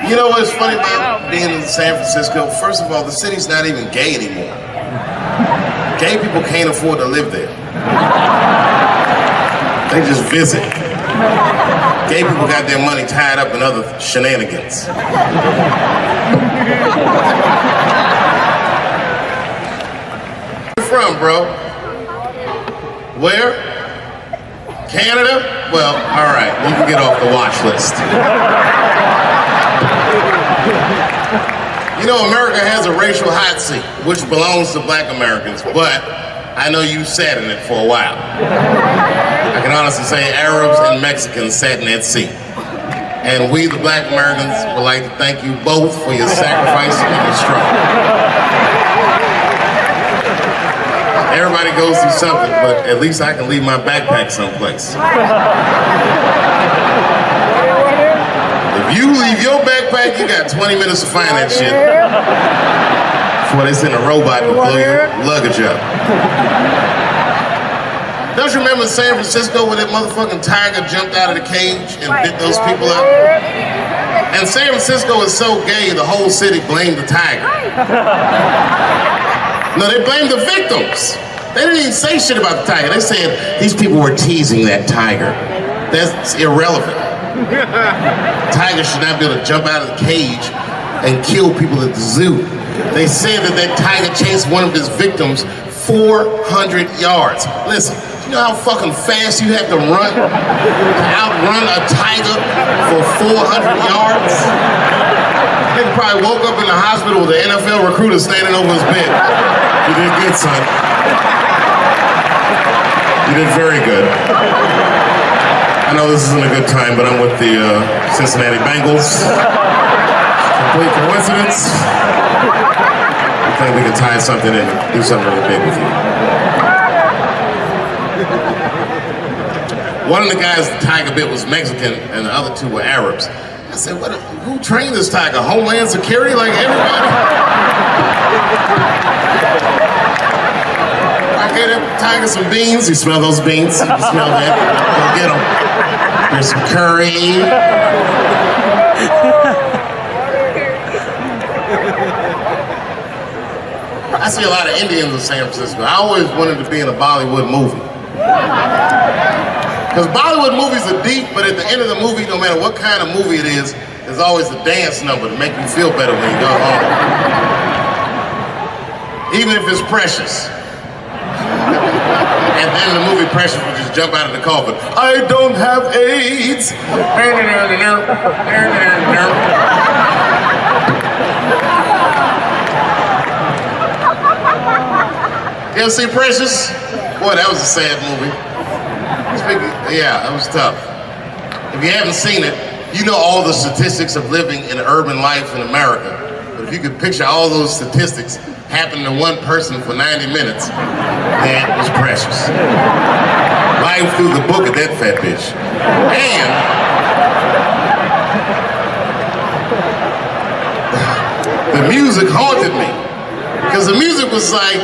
You know what's funny about being in San Francisco? First of all, the city's not even gay anymore. Gay people can't afford to live there. They just visit. Gay people got their money tied up in other shenanigans. Where you from, bro? Where? Canada? Well, all right, you can get off the watch list. You know, America has a racial hot seat, which belongs to black Americans, but I know you sat in it for a while. I can honestly say Arabs and Mexicans sat in that seat. And we, the black Americans, would like to thank you both for your sacrifice and your struggle. Everybody goes through something, but at least I can leave my backpack someplace. If you leave your backpack, you got 20 minutes to find that shit before they send a robot to blow your luggage up. Don't you remember in San Francisco when that motherfucking tiger jumped out of the cage and bit those people up? And San Francisco is so gay, the whole city blamed the tiger. No, they blamed the victims. They didn't even say shit about the tiger. They said these people were teasing that tiger. That's irrelevant. Tigers should not be able to jump out of the cage and kill people at the zoo. They said that tiger chased one of his victims 400 yards. Listen, you know how fucking fast you have to run to outrun a tiger for 400 yards? Nigga probably woke up in the hospital with an NFL recruiter standing over his bed. You did good, son. You did very good. I know this isn't a good time, but I'm with the Cincinnati Bengals. Complete coincidence. I think we can tie something in and do something really big with you. One of the guys the tiger bit was Mexican, and the other two were Arabs. I said, who trained this tiger? Homeland Security, like everybody? I gave that tiger some beans. You smell those beans? You can smell that. Go get them. There's some curry. I see a lot of Indians in San Francisco. I always wanted to be in a Bollywood movie. Because Bollywood movies are deep, but at the end of the movie, no matter what kind of movie it is, there's always a dance number to make you feel better when you go home. Even if it's Precious. And then the movie Precious would just jump out of the coffin. I don't have AIDS. You ever see Precious? Boy, that was a sad movie. Yeah, that was tough. If you haven't seen it, you know all the statistics of living in urban life in America. But if you could picture all those statistics happening to one person for 90 minutes, that was Precious. Life through the book of that fat bitch. And the music haunted me. Because the music was like,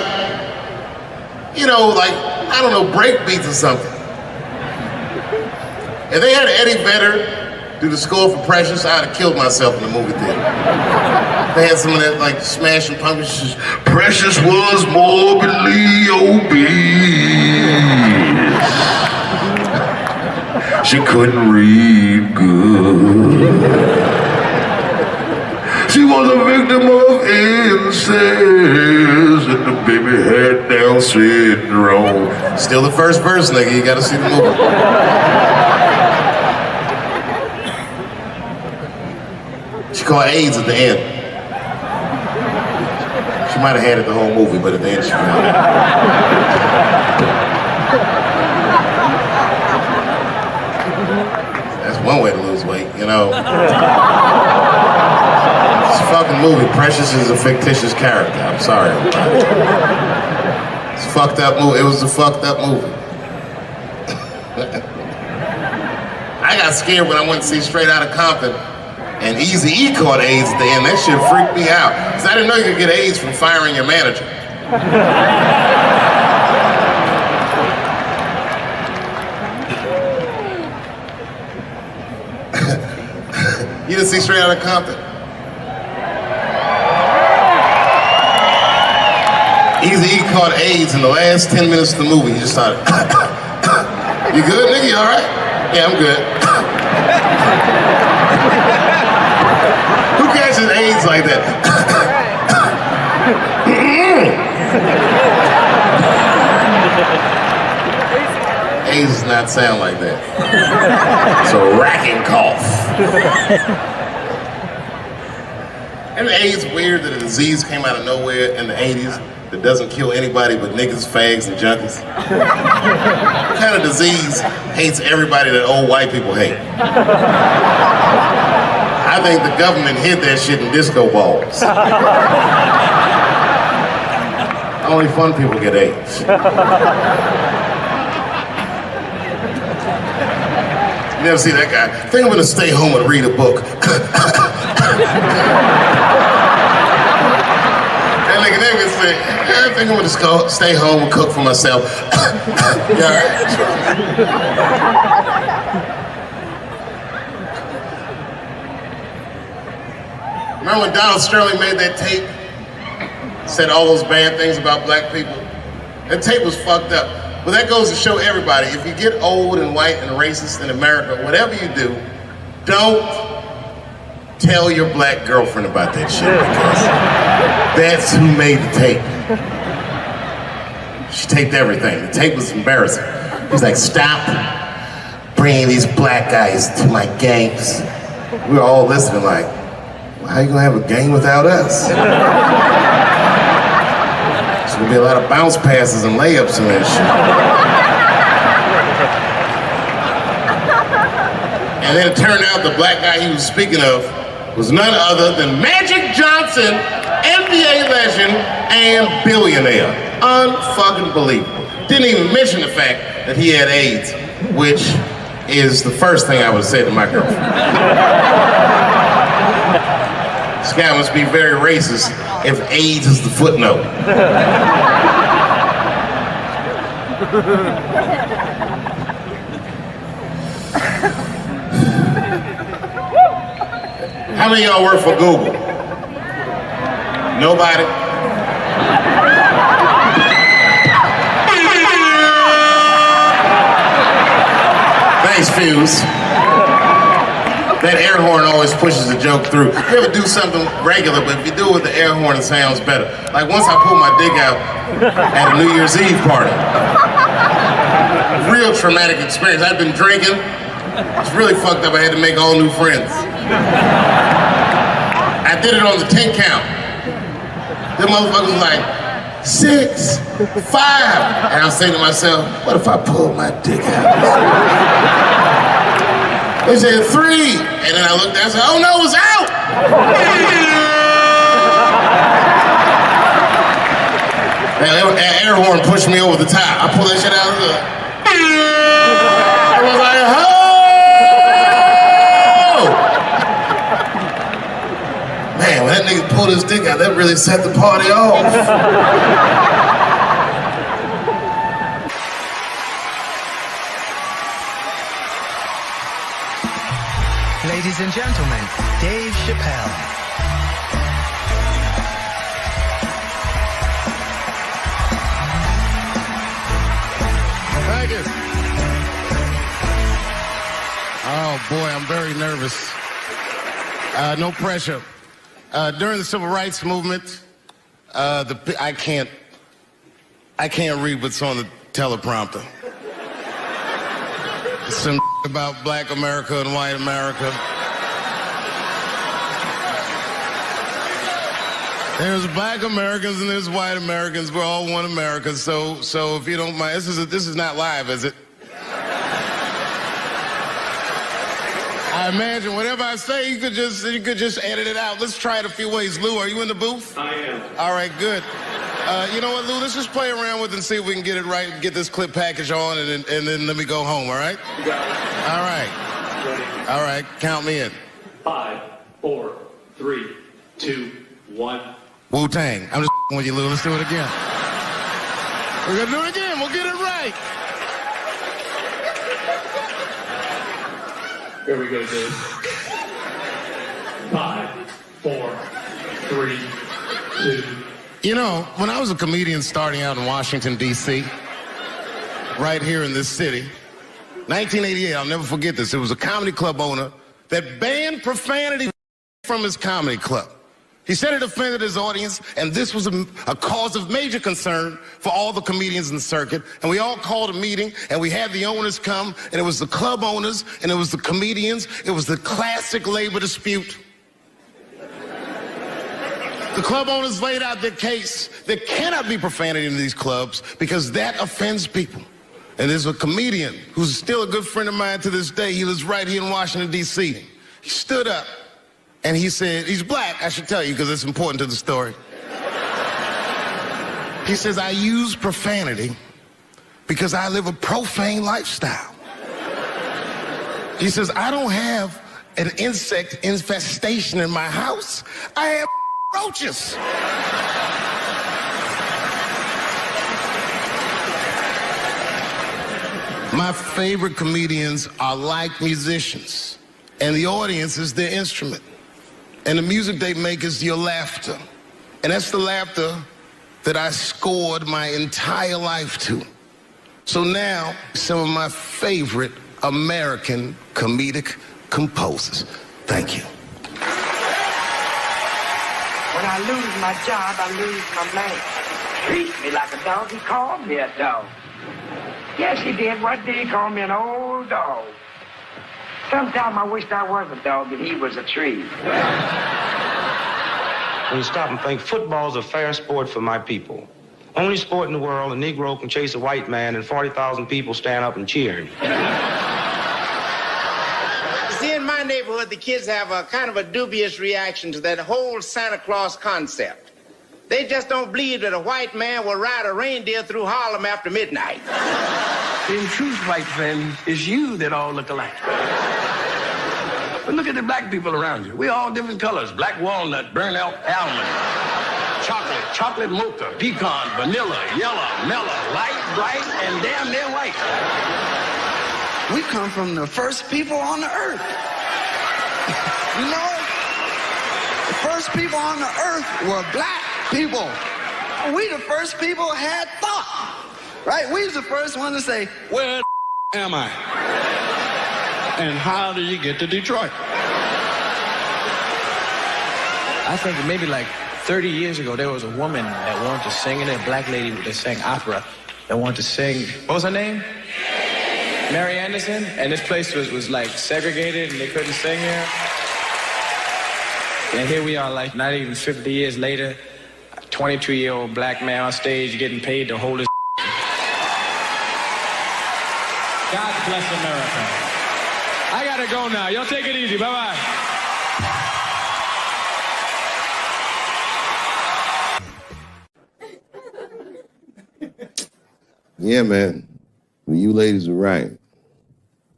you know, like, I don't know, break beats or something. If they had Eddie Vedder do the score for Precious, I'd have killed myself in the movie theater. They had some of that, like, Smashing Pumpkins. Precious was morbidly obese. She couldn't read good. She was a victim of incest, and the baby had Down syndrome. Still the first verse, nigga. You gotta see the movie. She caught AIDS at the end. She might have had it the whole movie, but at the end she found it. That's one way to lose weight, you know. It's a fucking movie. Precious is a fictitious character. I'm sorry. It's a fucked up movie. It was a fucked up movie. I got scared when I went to see Straight Outta Compton. And Eazy-E caught AIDS at the end. That shit freaked me out. Because I didn't know you could get AIDS from firing your manager. You didn't see Straight Outta Compton? Eazy-E caught AIDS in the last 10 minutes of the movie. He just started, you good, nigga? You all right? Yeah, I'm good. Who catches AIDS like that? AIDS does not sound like that. It's a racking cough. And AIDS weird that a disease came out of nowhere in the 80s that doesn't kill anybody but niggas, fags, and junkies. What kind of disease hates everybody that old white people hate? I think the government hid that shit in disco balls. Only fun people get AIDS. You never see that guy? I think I'm gonna stay home and read a book. That nigga never say, I think I'm gonna stay home and cook for myself. Yeah. Remember when Donald Sterling made that tape? Said all those bad things about black people? That tape was fucked up. But that goes to show everybody, if you get old and white and racist in America, whatever you do, don't tell your black girlfriend about that shit, because that's who made the tape. She taped everything. The tape was embarrassing. He was like, stop bringing these black guys to my games. We were all listening like, well, how you gonna have a game without us? There's gonna be a lot of bounce passes and layups and that shit. And then it turned out the black guy he was speaking of was none other than Magic Johnson, NBA legend and billionaire. Unfucking believable. Didn't even mention the fact that he had AIDS, which is the first thing I would have said to my girlfriend. This guy must be very racist if AIDS is the footnote. How many of y'all work for Google? Nobody? Thanks, Fuse. That air horn always pushes the joke through. You ever do something regular, but if you do it with the air horn, it sounds better. Like once I pulled my dick out at a New Year's Eve party. Real traumatic experience. I'd been drinking. It's really fucked up. I had to make all new friends. I did it on the 10 count. The motherfuckers was like, 6, 5. And I was saying to myself, what if I pulled my dick out? They said 3. And then I looked down and said, oh no, it's out! That air horn pushed me over the top. I pulled that shit out of the... I was like, oh! Man, when that nigga pulled his dick out, that really set the party off. Ladies and gentlemen, Dave Chappelle. Thank you. Oh boy, I'm very nervous. No pressure. During the Civil Rights Movement, I can't read what's on the teleprompter. Some about black America and white America. There's black Americans and there's white Americans. We're all one America. So if you don't mind, this is not live, is it? I imagine whatever I say, you could just edit it out. Let's try it a few ways. Lou, are you in the booth? I am. All right, good. You know what, Lou? Let's just play around with it and see if we can get it right and get this clip package on, and then let me go home. All right? You got it. All right. Ready? All right. Count me in. 5, 4, 3, 2, 1. Wu-Tang. I'm just with you, Lou. Let's do it again. We're gonna do it again. We'll get it right. Here we go, Dave. 5, 4, 3, 2. You know, when I was a comedian starting out in Washington, D.C., right here in this city, 1988, I'll never forget this. It was a comedy club owner that banned profanity from his comedy club. He said it offended his audience, and this was a cause of major concern for all the comedians in the circuit. And we all called a meeting, and we had the owners come, and it was the club owners, and it was the comedians. It was the classic labor dispute. The club owners laid out their case. There cannot be profanity in these clubs because that offends people. And there's a comedian who's still a good friend of mine to this day. He lives right here in Washington, D.C. He stood up and he said, he's black, I should tell you because it's important to the story. He says, I use profanity because I live a profane lifestyle. He says, I don't have an insect infestation in my house. I have roaches. My favorite comedians are like musicians, and the audience is their instrument. And the music they make is your laughter. And that's the laughter that I scored my entire life to. So now, some of my favorite American comedic composers. Thank you. When I lose my job, I lose my man. Treat me like a dog. He called me a dog. Yes, he did. What did he call me? An old dog. Sometimes I wished I was a dog and he was a tree. when you stop and think, football's a fair sport for my people. Only sport in the world a Negro can chase a white man and 40,000 people stand up and cheer him. See, in my neighborhood, the kids have a kind of a dubious reaction to that whole Santa Claus concept. They just don't believe that a white man will ride a reindeer through Harlem after midnight. In truth, white friend, it's you that all look alike. But look at the black people around you. We're all different colors. Black walnut, burnt almond, chocolate mocha, pecan, vanilla, yellow, mellow, light, bright, and damn near white. We come from the first people on the earth. You know, the first people on the earth were black people. We the first people had thought, right? We was the first one to say, where the am I? And how do you get to Detroit? I think maybe like 30 years ago, there was a woman that wanted to sing, and a black lady that sang opera, that wanted to sing. What was her name? Mary Anderson. And this place was like segregated, and they couldn't sing here. And here we are, like not even 50 years later, a 22-year-old black man on stage getting paid to hold his. God bless America. I gotta go now. Y'all take it easy. Bye-bye. Yeah, man. Well, you ladies are right.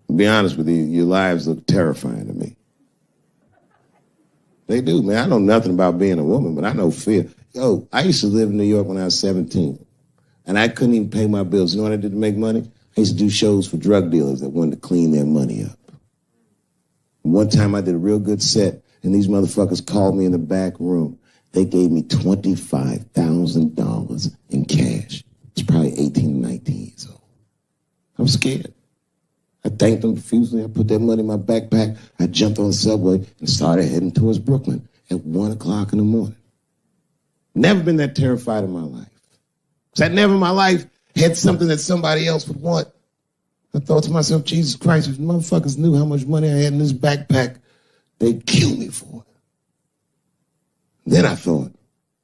To be honest with you, your lives look terrifying to me. They do, man. I know nothing about being a woman, but I know fear. Yo, I used to live in New York when I was 17, and I couldn't even pay my bills. You know what I did to make money? I used to do shows for drug dealers that wanted to clean their money up. One time I did a real good set, and these motherfuckers called me in the back room. They gave me $25,000 in cash. It's probably 18 or 19 years old. I'm scared. I thanked them profusely. I put that money in my backpack. I jumped on the subway and started heading towards Brooklyn at 1 o'clock in the morning. Never been that terrified in my life. Because I never in my life had something that somebody else would want. I thought to myself, Jesus Christ, if motherfuckers knew how much money I had in this backpack, they'd kill me for it. Then I thought,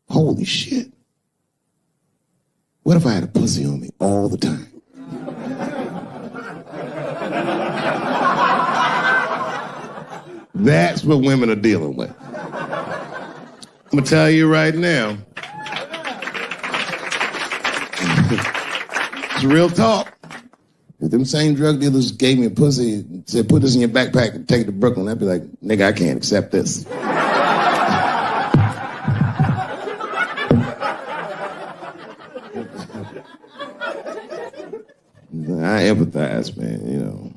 holy shit. What if I had a pussy on me all the time? That's what women are dealing with. I'm gonna tell you right now. It's real talk. If them same drug dealers gave me a pussy and said, put this in your backpack and take it to Brooklyn, I'd be like, nigga, I can't accept this. I empathize, man, you know.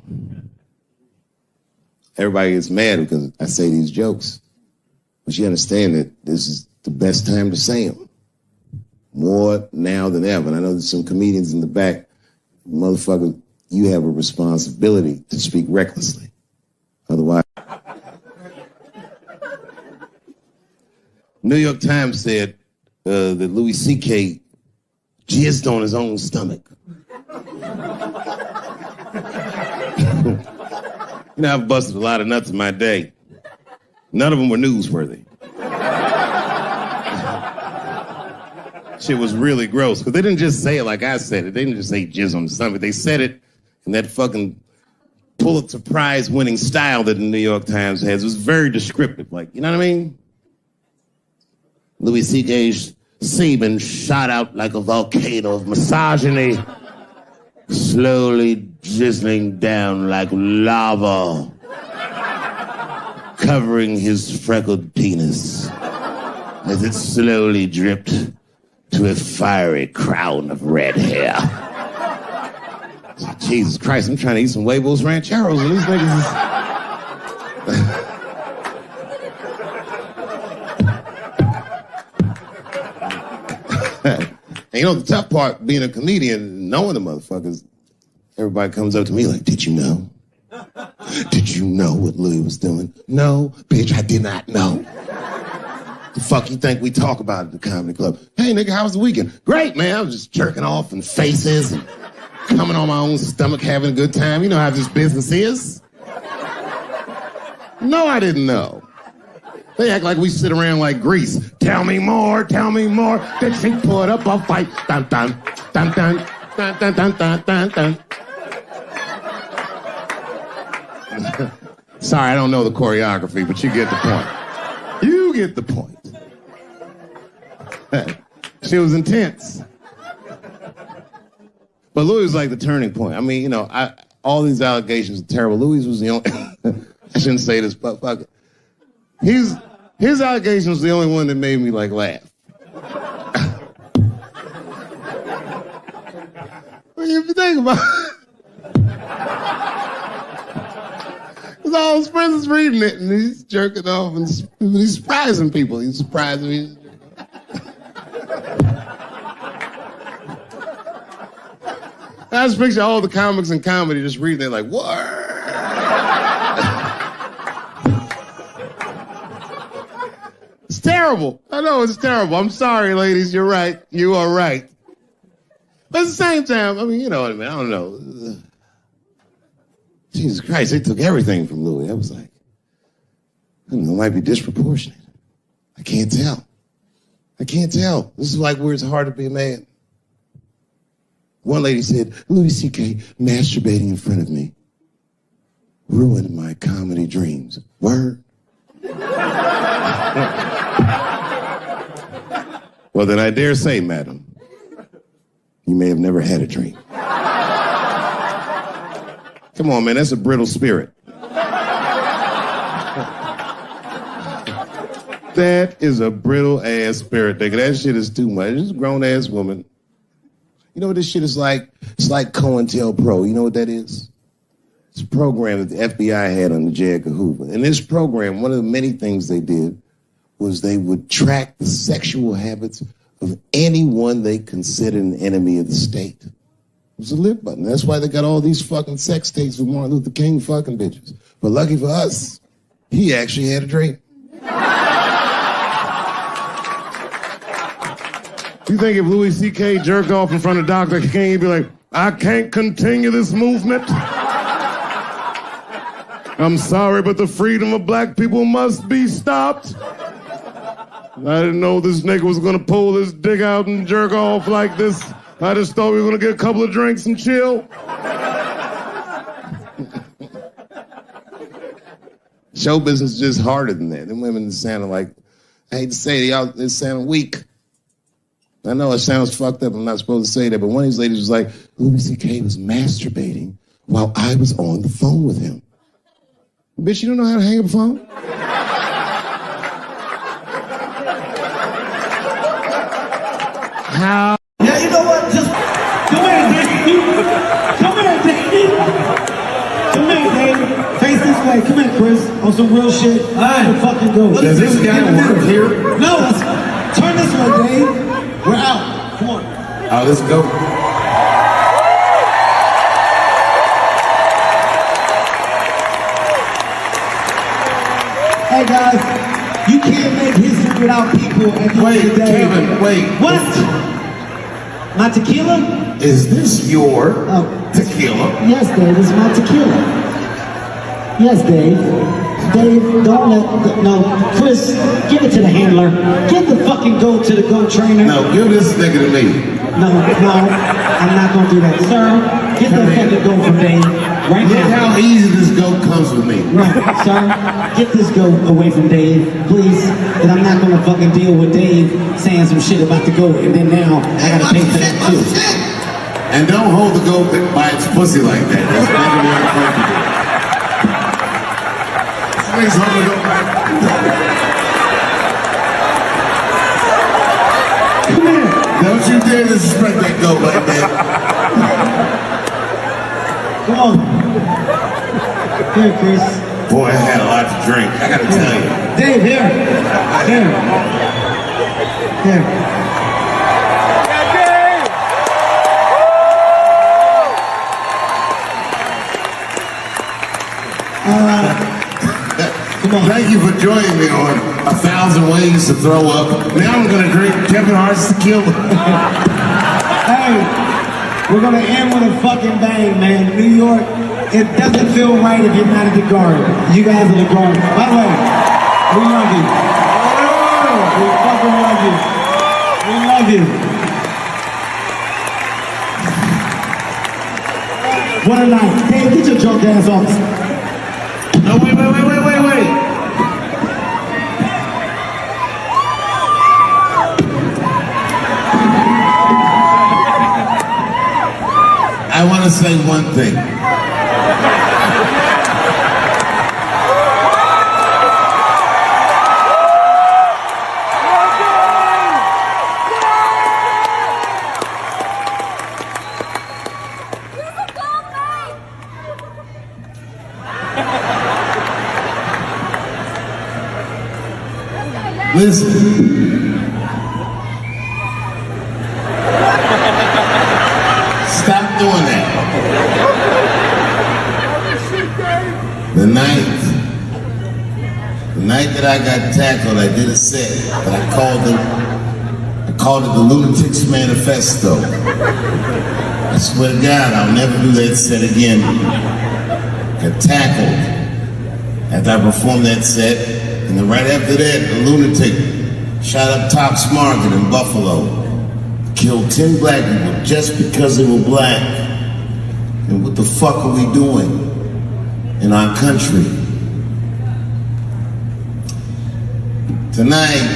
Everybody gets mad because I say these jokes. But you understand that this is the best time to say them. More now than ever. And I know there's some comedians in the back. Motherfucker, you have a responsibility to speak recklessly. Otherwise. New York Times said that Louis C.K. jizzed on his own stomach. You know, I've busted a lot of nuts in my day. None of them were newsworthy. Shit was really gross, because they didn't just say it like I said it. They didn't just say jizz on the stomach. They said it in that fucking Pulitzer Prize winning style that the New York Times has. It was very descriptive, like, you know what I mean? Louis C.K.'s semen shot out like a volcano of misogyny, slowly drizzling down like lava, covering his freckled penis as it slowly dripped to a fiery crown of red hair. Jesus Christ, I'm trying to eat some huevos rancheros and these niggas is... And you know, the tough part, being a comedian, knowing the motherfuckers, everybody comes up to me like, did you know? Did you know what Louis was doing? No, bitch, I did not know. The fuck you think we talk about at the comedy club? Hey, nigga, how was the weekend? Great, man. I was just jerking off in faces and coming on my own stomach, having a good time. You know how this business is. No, I didn't know. They act like we sit around like Grease. Tell me more, tell me more. Did she put up a fight? Dun, dun, dun, dun, dun, dun, dun, dun, dun, dun. Sorry, I don't know the choreography, but you get the point. You get the point. She was intense. But Louis was like the turning point. I mean, you know, all these allegations are terrible. Louis was the only... I shouldn't say this, but fuck it. His allegation was the only one that made me, like, laugh. If you think about it. Because all his friends is reading it, and he's jerking off, and he's surprising people. He's surprising me. I just picture all the comics and comedy just reading it like, what? It's terrible. I know it's terrible. I'm sorry, ladies. You're right. You are right. But at the same time, I mean, you know what I mean? I don't know. Jesus Christ, they took everything from Louis. I was like, I don't know, it might be disproportionate. I can't tell. I can't tell. This is like where it's hard to be a man. One lady said, Louis C.K. masturbating in front of me ruined my comedy dreams. Word? Well, then I dare say, madam, you may have never had a dream. Come on, man, that's a brittle spirit. That is a brittle-ass spirit, nigga. That shit is too much. This is a grown-ass woman. You know what this shit is like? It's like COINTELPRO. You know what that is? It's a program that the FBI had under J. Edgar Hoover. In this program, one of the many things they did was they would track the sexual habits of anyone they considered an enemy of the state. It was a live button. That's why they got all these fucking sex tapes of Martin Luther King fucking bitches. But lucky for us, he actually had a dream. You think if Louis C.K. jerked off in front of Dr. King, he'd be like, I can't continue this movement. I'm sorry, but the freedom of black people must be stopped. I didn't know this nigga was gonna pull his dick out and jerk off like this. I just thought we were gonna get a couple of drinks and chill. Show business is just harder than that. Them women sounded like, I hate to say it, they sound weak. I know it sounds fucked up, I'm not supposed to say that, but one of these ladies was like, Louis C.K. was masturbating while I was on the phone with him. Bitch, you don't know how to hang up a phone? How? Yeah, you know what? Just come here, Dave. Come here, Dave. Come here, Dave. Face this way. Come here, Chris. On some real shit. All right. Fucking go. Does this guy work here? No, let's turn this way, Dave. We're out. Come on. Let's go. Hey guys, you can't make history without people at the end of the day. Kevin, wait. What? My tequila? Is this your tequila? Yes, Dave, it's my tequila. Yes, Dave. Dave, don't let, no, Chris, give it to the handler. Get the fucking goat to the goat trainer. No, give this nigga to me. No, I'm not gonna do that. Sir, get the fucking goat from Dave right Look now. how easy this goat comes with me. No, sir, get this goat away from Dave, please. And I'm not gonna fucking deal with Dave saying some shit about the goat, and then now I gotta pay for that too. And don't hold the goat by its pussy like that. That's never what I'm going to do. Please hold the goat back. Come here. Don't you dare disrespect that goat like that. Come on. Here, Chris. Boy, I had a lot to drink. I gotta tell you. Dave, here. Here. Here. Thank you for joining me on 1,000 Ways to Throw Up. Now I'm gonna drink Kevin Hart's tequila. Hey, we're gonna end with a fucking bang, man. New York, it doesn't feel right if you're not at the Garden. You guys are the Garden. By the way, We love you. We fucking love you. We love you. What a night. Dave, get your drunk ass off. No, wait. I want to say one thing. Listen. Stop doing that. The night that I got tackled, I did a set, and I called it the Lunatics Manifesto. I swear to God, I'll never do that set again. Got tackled after I performed that set, and then right after that, a lunatic shot up Tops Market in Buffalo, killed 10 black people just because they were black. And what the fuck are we doing in our country? Tonight,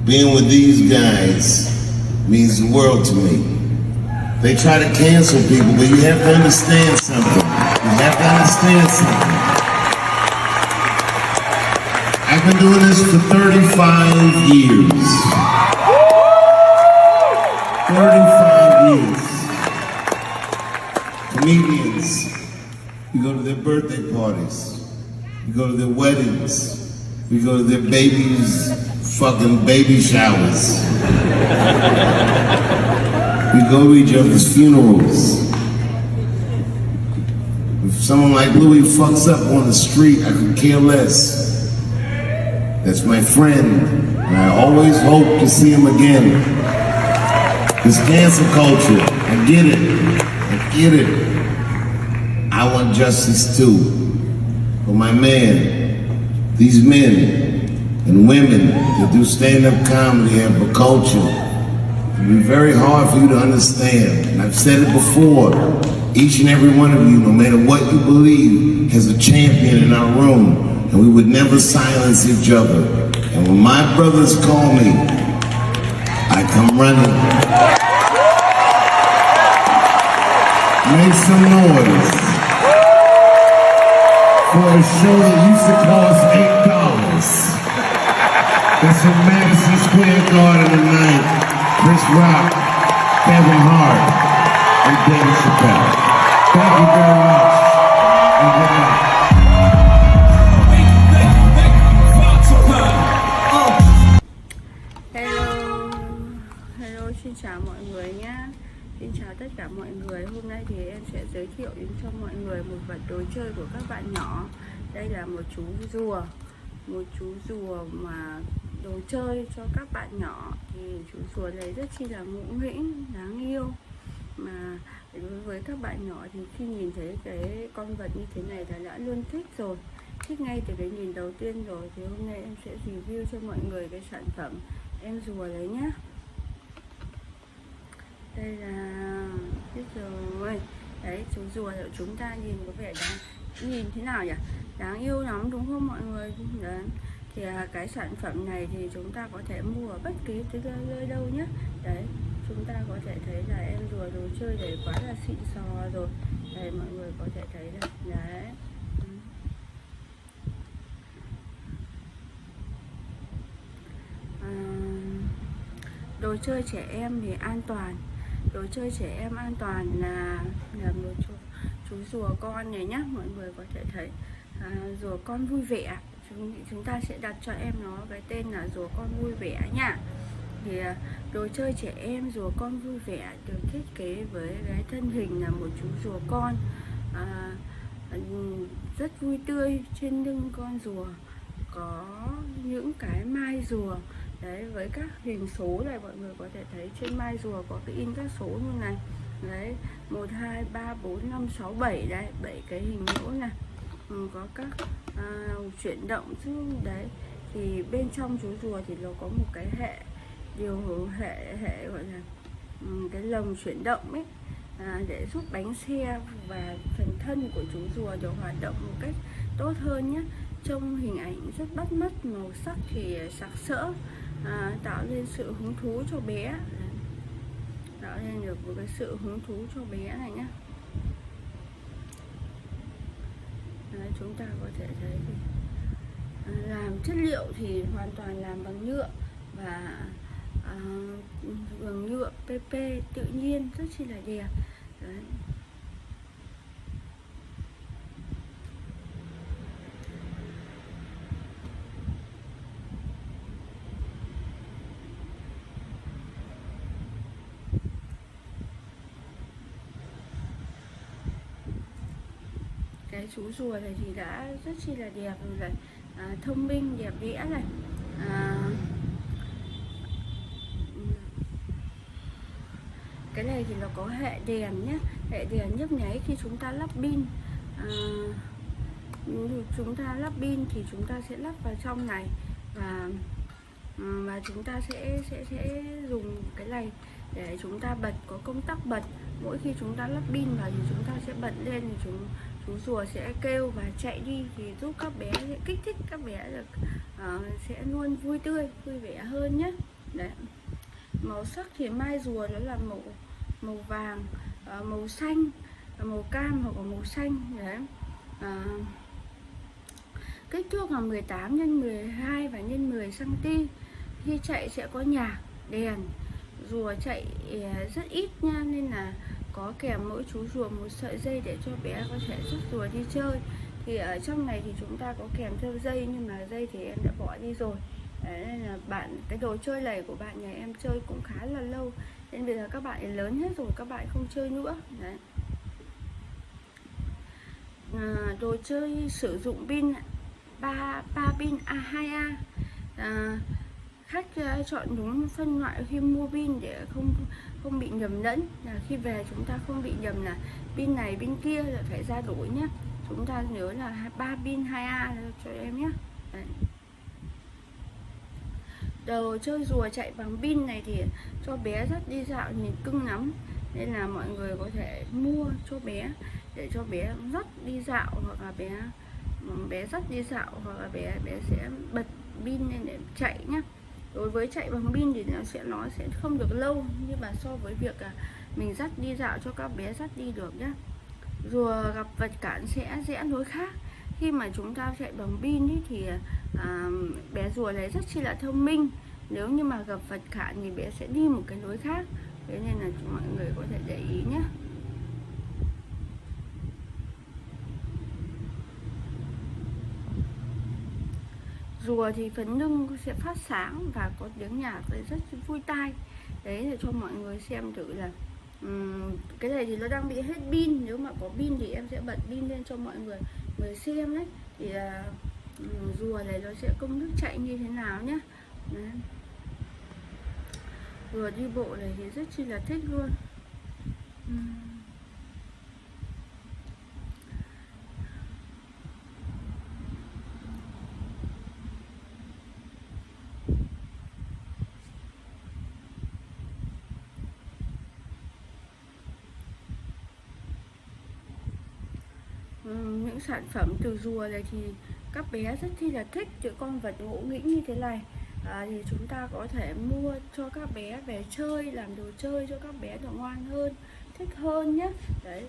being with these guys means the world to me. They try to cancel people, but you have to understand something. You have to understand something. I've been doing this for 35 years. 35 years. Comedians, you go to their birthday parties, you go to their weddings, you go to their babies' fucking baby showers. We go to each other's funerals. If someone like Louis fucks up on the street, I could care less. That's my friend, and I always hope to see him again. This cancel culture, I get it. I want justice too. But my man, these men and women that do stand-up comedy have a culture. It'll be very hard for you to understand. And I've said it before, each and every one of you, no matter what you believe, has a champion in our room. And we would never silence each other. And when my brothers call me, I come running. Make some noise for a show that used to cost $8. It's in Madison Square Garden tonight. Chris Rock, Kevin Hart, and Dave Chappelle. Thank you very much. And good night. Xin chào mọi người nhé. Xin chào tất cả mọi người. Hôm nay thì em sẽ giới thiệu đến cho mọi người một vật đồ chơi của các bạn nhỏ. Đây là một chú rùa. Một chú rùa mà đồ chơi cho các bạn nhỏ. Thì chú rùa này rất chi là ngụ nghĩnh, đáng yêu. Mà đối với các bạn nhỏ thì khi nhìn thấy cái con vật như thế này là đã luôn thích rồi. Thích ngay từ cái nhìn đầu tiên rồi. Thì hôm nay em sẽ review cho mọi người cái sản phẩm em rùa đấy nhé. Đây là biết rồi. Đấy, chú rùa của chúng ta nhìn có vẻ nhìn thế nào nhỉ? Đáng yêu lắm đúng không mọi người? Đấy. Thì cái sản phẩm này thì chúng ta có thể mua ở bất kỳ nơi đâu nhé. Đấy, chúng ta có thể thấy là em rùa đồ chơi này quá là xịn sò rồi. Đây mọi người có thể thấy đây. Đấy. Đồ chơi trẻ em thì an toàn. Đồ chơi trẻ em an toàn là một chú rùa con này nhá. Mọi người có thể thấy rùa con vui vẻ. Chúng ta sẽ đặt cho em nó cái tên là rùa con vui vẻ nha. Thì đồ chơi trẻ em rùa con vui vẻ được thiết kế với cái thân hình là một chú rùa con rất vui tươi. Trên lưng con rùa có những cái mai rùa. Đấy, với các hình số này mọi người có thể thấy trên mai rùa có cái in các số như này. Đấy, 1, 2, 3, 4, 5, 6, 7 đây, 7 cái hình mẫu này. Có các chuyển động chứ đấy. Thì bên trong chú rùa thì nó có một cái hệ hệ gọi là cái lồng chuyển động ấy, để giúp bánh xe và phần thân của chú rùa được hoạt động một cách tốt hơn nhé. Trông hình ảnh rất bắt mắt, màu sắc thì sặc sỡ, tạo nên sự hứng thú cho bé, tạo nên được một cái sự hứng thú cho bé này nhé. Đấy, chúng ta có thể thấy thì làm chất liệu thì hoàn toàn làm bằng nhựa và bằng nhựa PP tự nhiên rất chi là đẹp. Đấy. Cái chú rùa này thì đã rất chi là đẹp rồi này, thông minh, đẹp đẽ này, cái này thì nó có hệ đèn nhé, hệ đèn nhấp nháy khi chúng ta lắp pin. Chúng ta lắp pin thì chúng ta sẽ lắp vào trong này và chúng ta sẽ dùng cái này để chúng ta bật, có công tắc bật. Mỗi khi chúng ta lắp pin vào thì chúng ta sẽ bật lên thì chú rùa sẽ kêu và chạy đi, thì giúp các bé sẽ kích thích các bé được sẽ luôn vui tươi, vui vẻ hơn nhé. Đấy. Màu sắc thì mai rùa đó là màu vàng, màu xanh, màu cam hoặc là màu xanh. Đấy. Kích thước là 18 x 12 và x 10 cm. Khi chạy sẽ có nhạc, đèn. Rùa chạy rất ít nha, nên là có kèm mỗi chú rùa một sợi dây để cho bé có thể dắt rùa đi chơi. Thì ở trong này thì chúng ta có kèm theo dây, nhưng mà dây thì em đã bỏ đi rồi. Đấy, nên là cái đồ chơi này của bạn nhà em chơi cũng khá là lâu, nên bây giờ các bạn ấy lớn hết rồi, các bạn không chơi nữa. Đấy. Đồ chơi sử dụng pin 3 pin A2A. Khách chọn đúng phân loại khi mua pin để không bị nhầm lẫn, là khi về chúng ta không bị nhầm là pin này pin kia là phải ra đổi nhé. Chúng ta nhớ là 3 pin 2A cho em nhé. Đấy. Đồ chơi rùa chạy bằng pin này thì cho bé dắt đi dạo nhìn cưng lắm, nên là mọi người có thể mua cho bé để cho bé dắt đi dạo, hoặc là bé dắt đi dạo, hoặc là bé sẽ bật pin lên để chạy nhé. Đối với chạy bằng pin thì nó sẽ không được lâu, nhưng mà so với việc mình dắt đi dạo cho các bé dắt đi được nhé. Rùa gặp vật cản sẽ rẽ lối khác. Khi mà chúng ta chạy bằng pin ý, thì bé rùa này rất chi là thông minh. Nếu như mà gặp vật cản thì bé sẽ đi một cái lối khác. Thế nên là mọi người có thể để ý nhé. Rùa thì phần lưng sẽ phát sáng và có tiếng nhạc rất vui tai. Đấy, để cho mọi người xem thử là cái này thì nó đang bị hết pin. Nếu mà có pin thì em sẽ bật pin lên cho mọi người xem đấy. Thì rùa này nó sẽ công thức chạy như thế nào nhé. Đấy. Rùa đi bộ này thì rất chi là thích luôn. Những sản phẩm từ rùa này thì các bé rất chi là thích những con vật ngộ nghĩnh như thế này. Thì chúng ta có thể mua cho các bé về chơi, làm đồ chơi cho các bé được ngoan hơn, thích hơn nhé. Đấy.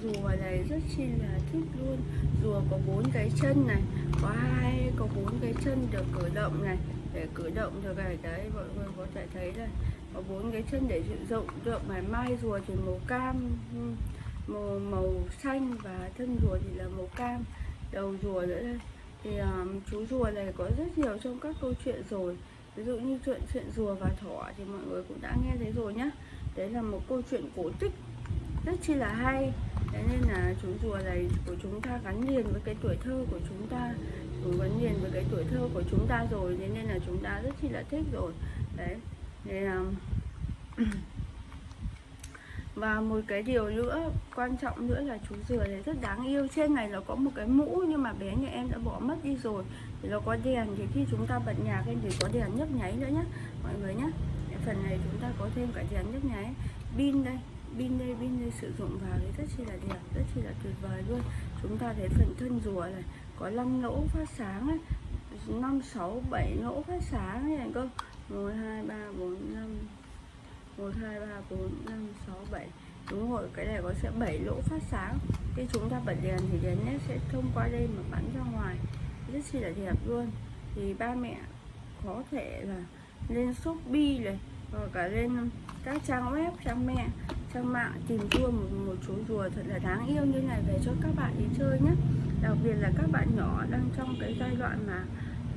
Rùa này rất chi là thích luôn. Rùa có 4 cái chân này, có 4 cái chân được cử động này, để cử động được này. Đấy, mọi người có thể thấy là có 4 cái chân để sử dụng được. Mai rùa thì màu cam, màu xanh, và thân rùa thì là màu cam. Đầu rùa nữa đây Thì chú rùa này có rất nhiều trong các câu chuyện rồi. Ví dụ như chuyện rùa và thỏ thì mọi người cũng đã nghe thấy rồi nhá. Đấy là một câu chuyện cổ tích rất chi là hay. Thế nên là chú rùa này của chúng ta gắn liền với cái tuổi thơ của chúng ta, cũng gắn liền với cái tuổi thơ của chúng ta rồi, thế nên là chúng ta rất chi là thích rồi. Đấy. Nên là và một cái điều nữa quan trọng nữa là chú rùa này rất đáng yêu. Trên này nó có một cái mũ nhưng mà bé nhà em đã bỏ mất đi rồi. Thì nó có đèn, thì khi chúng ta bật nhạc lên thì có đèn nhấp nháy nữa nhé mọi người nhé. Phần này chúng ta có thêm cả đèn nhấp nháy. Pin đây sử dụng vào thì rất chi là đẹp, rất chi là tuyệt vời luôn. Chúng ta thấy phần thân rùa này có 5 lỗ phát sáng ấy, 5, 6, 7 lỗ phát sáng này cơ. 1, 2, 3, 4, 5 1, 2, 3, 4, 5, 6, 7. Đúng rồi, cái này có sẽ 7 lỗ phát sáng. Khi chúng ta bật đèn thì đèn nét sẽ thông qua đây mà bắn ra ngoài, rất chi là đẹp luôn. Thì ba mẹ có thể là lên Shopee này, hoặc cả lên các trang web, trang mạng tìm mua một chú rùa thật là đáng yêu như này về cho các bạn đi chơi nhé. Đặc biệt là các bạn nhỏ đang trong cái giai đoạn mà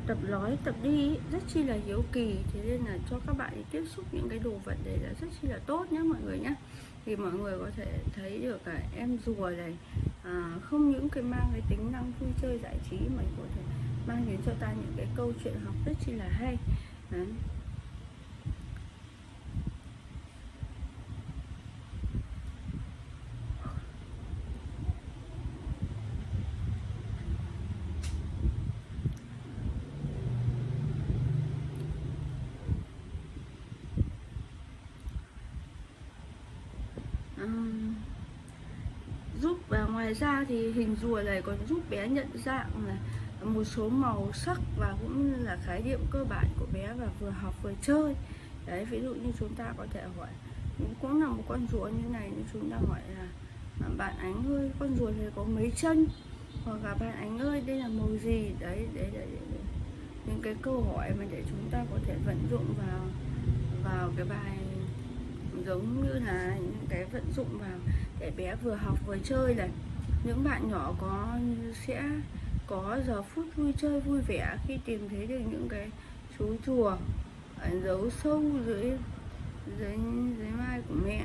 tập nói, tập đi rất chi là hiếu kỳ, thế nên là cho các bạn đi tiếp xúc những cái đồ vật đấy là rất chi là tốt nhé mọi người nhé. Thì mọi người có thể thấy được cả em rùa này không những cái mang cái tính năng vui chơi giải trí mà có thể mang đến cho ta những cái câu chuyện học rất chi là hay. Đấy. Giúp và ngoài ra thì hình rùa này còn giúp bé nhận dạng là một số màu sắc và cũng như là khái niệm cơ bản của bé và vừa học vừa chơi. Đấy, ví dụ như chúng ta có thể hỏi, cũng là một con rùa như này, nhưng chúng ta hỏi là bạn Ánh ơi, con rùa này có mấy chân, hoặc là bạn Ánh ơi đây là màu gì. Đấy, những cái câu hỏi mà để chúng ta có thể vận dụng vào cái bài, giống như là những cái vận dụng vào để bé vừa học vừa chơi này. Những bạn nhỏ sẽ có giờ phút vui chơi vui vẻ khi tìm thấy được những cái chú rùa ẩn giấu sâu dưới vai của mẹ.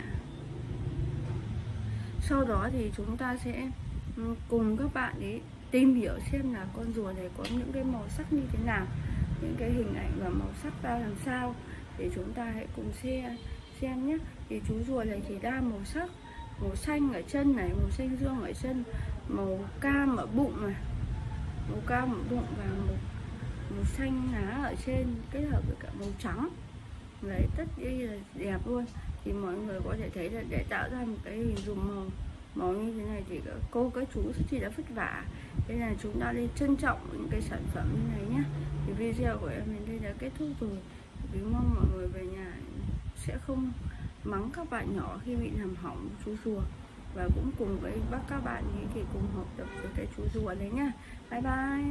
Sau đó thì chúng ta sẽ cùng các bạn ấy tìm hiểu xem là con rùa này có những cái màu sắc như thế nào, những cái hình ảnh và màu sắc ra làm sao, để chúng ta hãy cùng xem nhé. Thì chú rùa này thì đa màu sắc, màu xanh ở chân này, màu xanh dương ở chân, màu cam ở bụng này, màu cam ở bụng và màu xanh lá ở trên kết hợp với cả màu trắng. Đấy, tất nhiên là đẹp luôn. Thì mọi người có thể thấy là để tạo ra một cái hình dung màu như thế này thì các chú rất chỉ là vất vả. Thế là chúng ta nên trân trọng những cái sản phẩm như này nhé. Thì video của em đến đây đã kết thúc rồi. Vì mong mọi người về nhà sẽ không mắng các bạn nhỏ khi bị làm hỏng chú rùa, và cũng cùng với các bạn ấy thì cùng học tập với cái chú rùa đấy nhá. Bye bye.